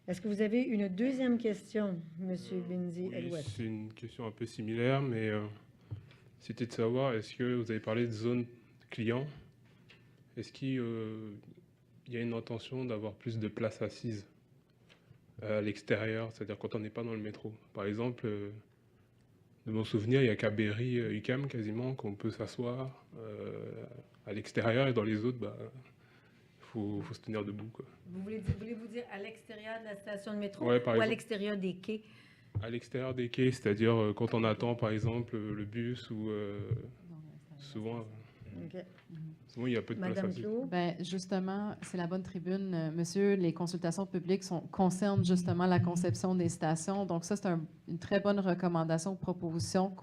Est-ce que vous avez une deuxième question, M. Bindi-Elouette? Oui, c'est une question un peu similaire, mais c'était de savoir, est-ce que vous avez parlé de zone client? Est-ce qu'il y a une intention d'avoir plus de places assises à l'extérieur, c'est-à-dire quand on n'est pas dans le métro? Par exemple, de mon souvenir, il n'y a qu'à Berry, UQAM quasiment, qu'on peut s'asseoir à l'extérieur, et dans les autres, faut se tenir debout, quoi. Voulez-vous dire à l'extérieur de la station de métro, ouais, ou à l'extérieur des quais? À l'extérieur des quais, c'est-à-dire quand on attend, par exemple, le bus ou souvent... Okay. Souvent, il y a peu de place assises. Bien, justement, c'est la bonne tribune. Monsieur, les consultations publiques concernent justement la conception des stations. Donc, ça, c'est une très bonne recommandation, proposition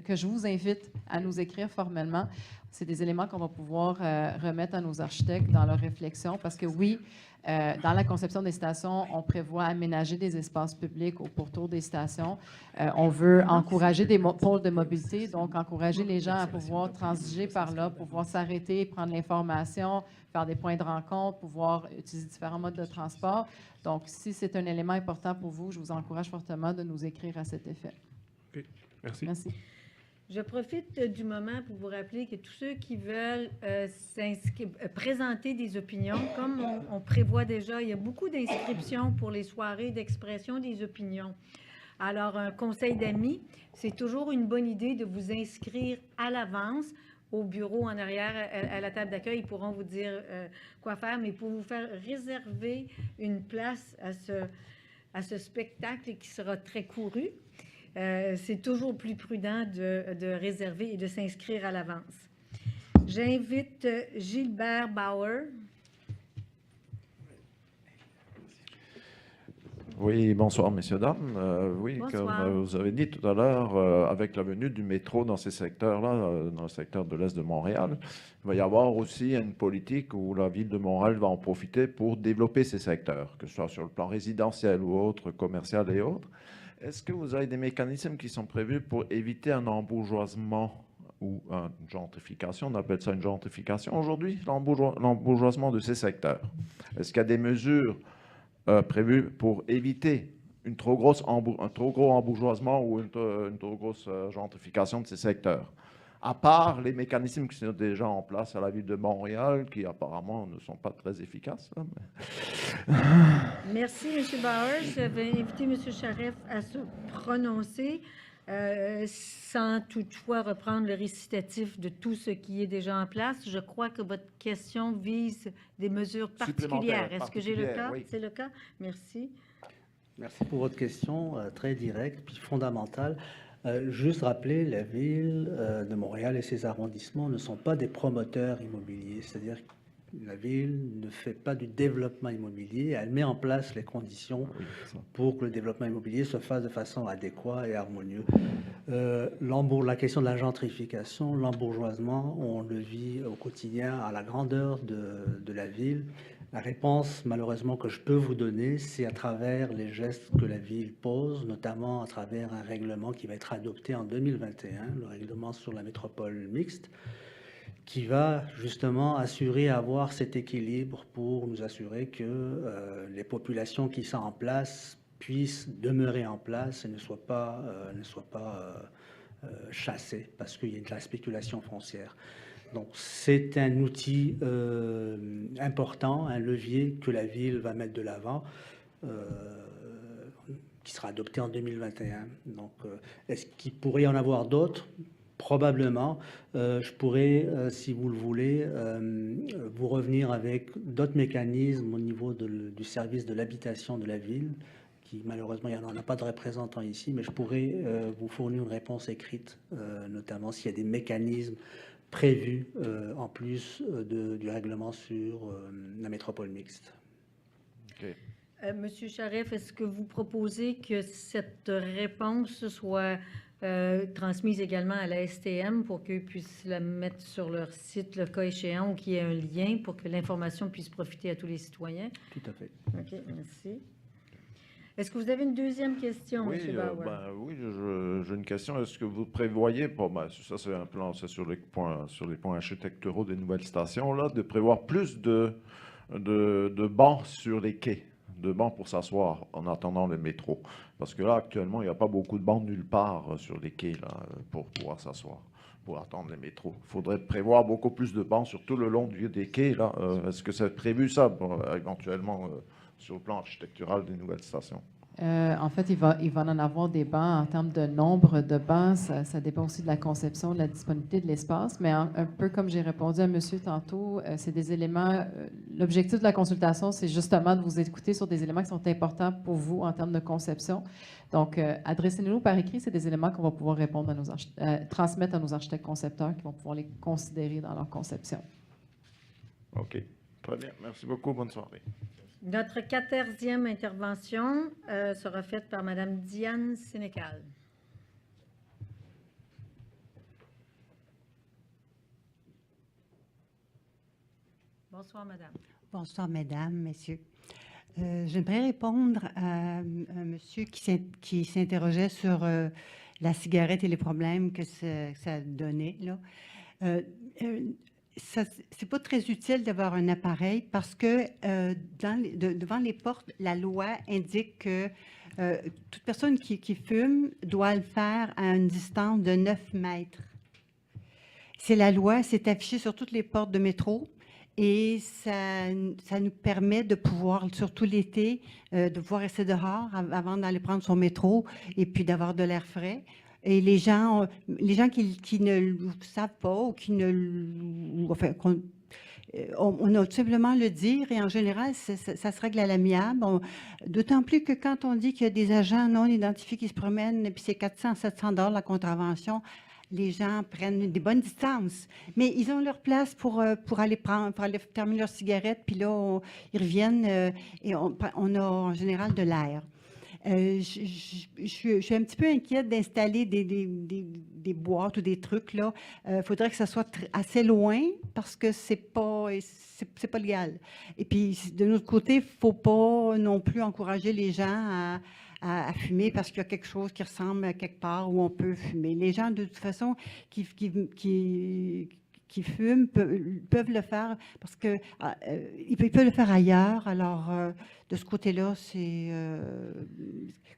que je vous invite à nous écrire formellement. C'est des éléments qu'on va pouvoir remettre à nos architectes dans leur réflexion parce que oui, dans la conception des stations, on prévoit aménager des espaces publics au pourtour des stations. On veut encourager des pôles de mobilité, donc encourager les gens à pouvoir transiger par là, pouvoir s'arrêter, prendre l'information, faire des points de rencontre, pouvoir utiliser différents modes de transport. Donc, si c'est un élément important pour vous, je vous encourage fortement de nous écrire à cet effet. Okay. Merci. Merci. Je profite du moment pour vous rappeler que tous ceux qui veulent présenter des opinions, comme on prévoit déjà, il y a beaucoup d'inscriptions pour les soirées d'expression des opinions. Alors, un conseil d'amis, c'est toujours une bonne idée de vous inscrire à l'avance au bureau en arrière, à la table d'accueil. Ils pourront vous dire quoi faire, mais pour vous faire réserver une place à ce spectacle qui sera très couru, c'est toujours plus prudent de réserver et de s'inscrire à l'avance. J'invite Gilbert Bauer. Oui, bonsoir, messieurs, dames. Oui, bonsoir. Comme vous avez dit tout à l'heure, avec la venue du métro dans ces secteurs-là, dans le secteur de l'Est de Montréal, il va y avoir aussi une politique où la Ville de Montréal va en profiter pour développer ces secteurs, que ce soit sur le plan résidentiel ou autre, commercial et autres. Est-ce que vous avez des mécanismes qui sont prévus pour éviter un embourgeoisement ou une gentrification, on appelle ça une gentrification aujourd'hui, l'embourgeoisement de ces secteurs? Est-ce qu'il y a des mesures prévues pour éviter un trop gros embourgeoisement ou une trop grosse gentrification de ces secteurs? À part les mécanismes qui sont déjà en place à la ville de Montréal, qui apparemment ne sont pas très efficaces. Là, mais... Merci, M. Bauer. Je vais inviter M. Charest à se prononcer sans toutefois reprendre le récitatif de tout ce qui est déjà en place. Je crois que votre question vise des mesures particulières. Est-ce que j'ai le cas? Oui. C'est le cas? Merci. Merci pour votre question très directe puis fondamentale. Juste rappeler, la ville de Montréal et ses arrondissements ne sont pas des promoteurs immobiliers, c'est-à-dire que la ville ne fait pas du développement immobilier, elle met en place les conditions pour que le développement immobilier se fasse de façon adéquate et harmonieuse. La question de la gentrification, l'embourgeoisement, on le vit au quotidien à la grandeur de la ville. La réponse, malheureusement, que je peux vous donner, c'est à travers les gestes que la ville pose, notamment à travers un règlement qui va être adopté en 2021, le règlement sur la métropole mixte, qui va justement avoir cet équilibre pour nous assurer que les populations qui sont en place puissent demeurer en place et ne soient pas chassées parce qu'il y a de la spéculation foncière. Donc, c'est un outil important, un levier que la ville va mettre de l'avant, qui sera adopté en 2021. Donc, est-ce qu'il pourrait y en avoir d'autres? Probablement. Je pourrais, si vous le voulez, vous revenir avec d'autres mécanismes au niveau du service de l'habitation de la ville, qui malheureusement, il n'y en a pas de représentant ici, mais je pourrais vous fournir une réponse écrite, notamment s'il y a des mécanismes prévu en plus du règlement sur la métropole mixte. Okay. Monsieur Charest, est-ce que vous proposez que cette réponse soit transmise également à la STM pour qu'eux puissent la mettre sur leur site, le cas échéant, ou qu'il y ait un lien pour que l'information puisse profiter à tous les citoyens? Tout à fait. OK, merci. Est-ce que vous avez une deuxième question, oui, M. Bauer? Oui, j'ai une question. Est-ce que vous prévoyez, ça c'est un plan, c'est sur les points architecturaux des nouvelles stations, là, de prévoir plus de bancs sur les quais, de bancs pour s'asseoir en attendant le métro? Parce que là, actuellement, il n'y a pas beaucoup de bancs nulle part sur les quais là, pour pouvoir s'asseoir, pour attendre les métros. Il faudrait prévoir beaucoup plus de bancs sur tout le long des quais. Là. Est-ce que c'est prévu ça, éventuellement sur le plan architectural des nouvelles stations? En fait, il va en avoir des bancs en termes de nombre de bancs. Ça dépend aussi de la conception, de la disponibilité de l'espace. Mais un peu comme j'ai répondu à monsieur tantôt, c'est des éléments... L'objectif de la consultation, c'est justement de vous écouter sur des éléments qui sont importants pour vous en termes de conception. Donc, adressez-nous par écrit. C'est des éléments qu'on va pouvoir répondre transmettre à nos architectes concepteurs qui vont pouvoir les considérer dans leur conception. OK. Très bien. Merci beaucoup. Bonne soirée. Notre 14e intervention sera faite par Mme Diane Sénécal. Bonsoir, Madame. Bonsoir, Mesdames, Messieurs. J'aimerais répondre à un monsieur qui s'interrogeait sur la cigarette et les problèmes que ça donnait, là. C'est pas très utile d'avoir un appareil parce que devant les portes, la loi indique que toute personne qui fume doit le faire à une distance de 9 mètres. C'est la loi, c'est affiché sur toutes les portes de métro et ça nous permet de pouvoir, surtout l'été, de pouvoir rester dehors avant d'aller prendre son métro et puis d'avoir de l'air frais. Et les gens qui ne le savent pas ou qui ne... Enfin, on a tout simplement le dire et en général, ça se règle à l'amiable. D'autant plus que quand on dit qu'il y a des agents non identifiés qui se promènent et puis c'est 400-700 $ la contravention, les gens prennent des bonnes distances. Mais ils ont leur place pour aller terminer leur cigarette, puis là, ils reviennent et on a en général de l'air. Je suis un petit peu inquiète d'installer des boîtes ou des trucs là. Faudrait que ça soit assez loin parce que c'est pas légal. Et puis de notre côté, faut pas non plus encourager les gens à à fumer parce qu'il y a quelque chose qui ressemble à quelque part où on peut fumer. Les gens, de toute façon, qui fument peuvent le faire parce que ils peuvent le faire ailleurs. Alors, de ce côté-là, c'est,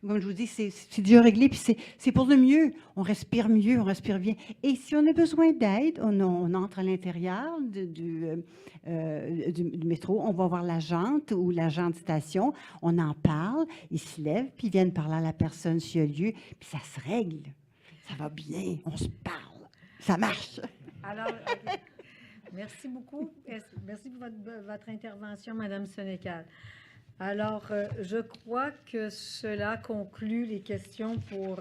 comme je vous dis, c'est déjà réglé, puis c'est pour le mieux. On respire mieux, on respire bien. Et si on a besoin d'aide, on entre à l'intérieur du métro, on va voir l'agente ou l'agent de station, on en parle, ils se lèvent, puis ils viennent parler à la personne s'il y a lieu, puis ça se règle. Ça va bien, on se parle, ça marche. Alors, merci beaucoup. Merci pour votre intervention, Madame Sénécal. Alors, je crois que cela conclut les questions pour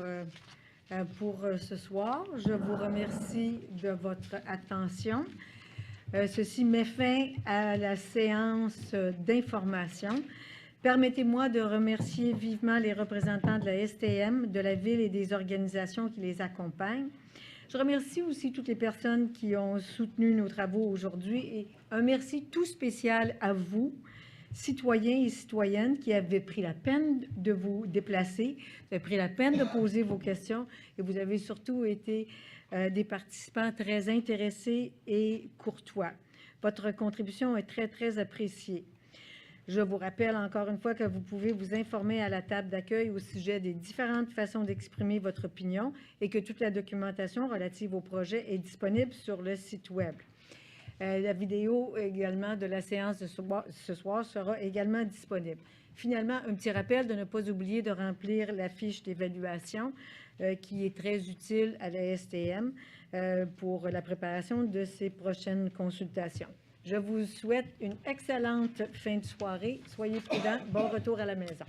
ce soir. Je vous remercie de votre attention. Ceci met fin à la séance d'information. Permettez-moi de remercier vivement les représentants de la STM, de la Ville et des organisations qui les accompagnent. Je remercie aussi toutes les personnes qui ont soutenu nos travaux aujourd'hui et un merci tout spécial à vous, citoyens et citoyennes, qui avez pris la peine de vous déplacer, vous avez pris la peine de poser vos questions et vous avez surtout été des participants très intéressés et courtois. Votre contribution est très, très appréciée. Je vous rappelle encore une fois que vous pouvez vous informer à la table d'accueil au sujet des différentes façons d'exprimer votre opinion et que toute la documentation relative au projet est disponible sur le site Web. La vidéo également de la séance de ce soir sera également disponible. Finalement, un petit rappel de ne pas oublier de remplir la fiche d'évaluation qui est très utile à la STM pour la préparation de ces prochaines consultations. Je vous souhaite une excellente fin de soirée. Soyez prudents. Bon retour à la maison.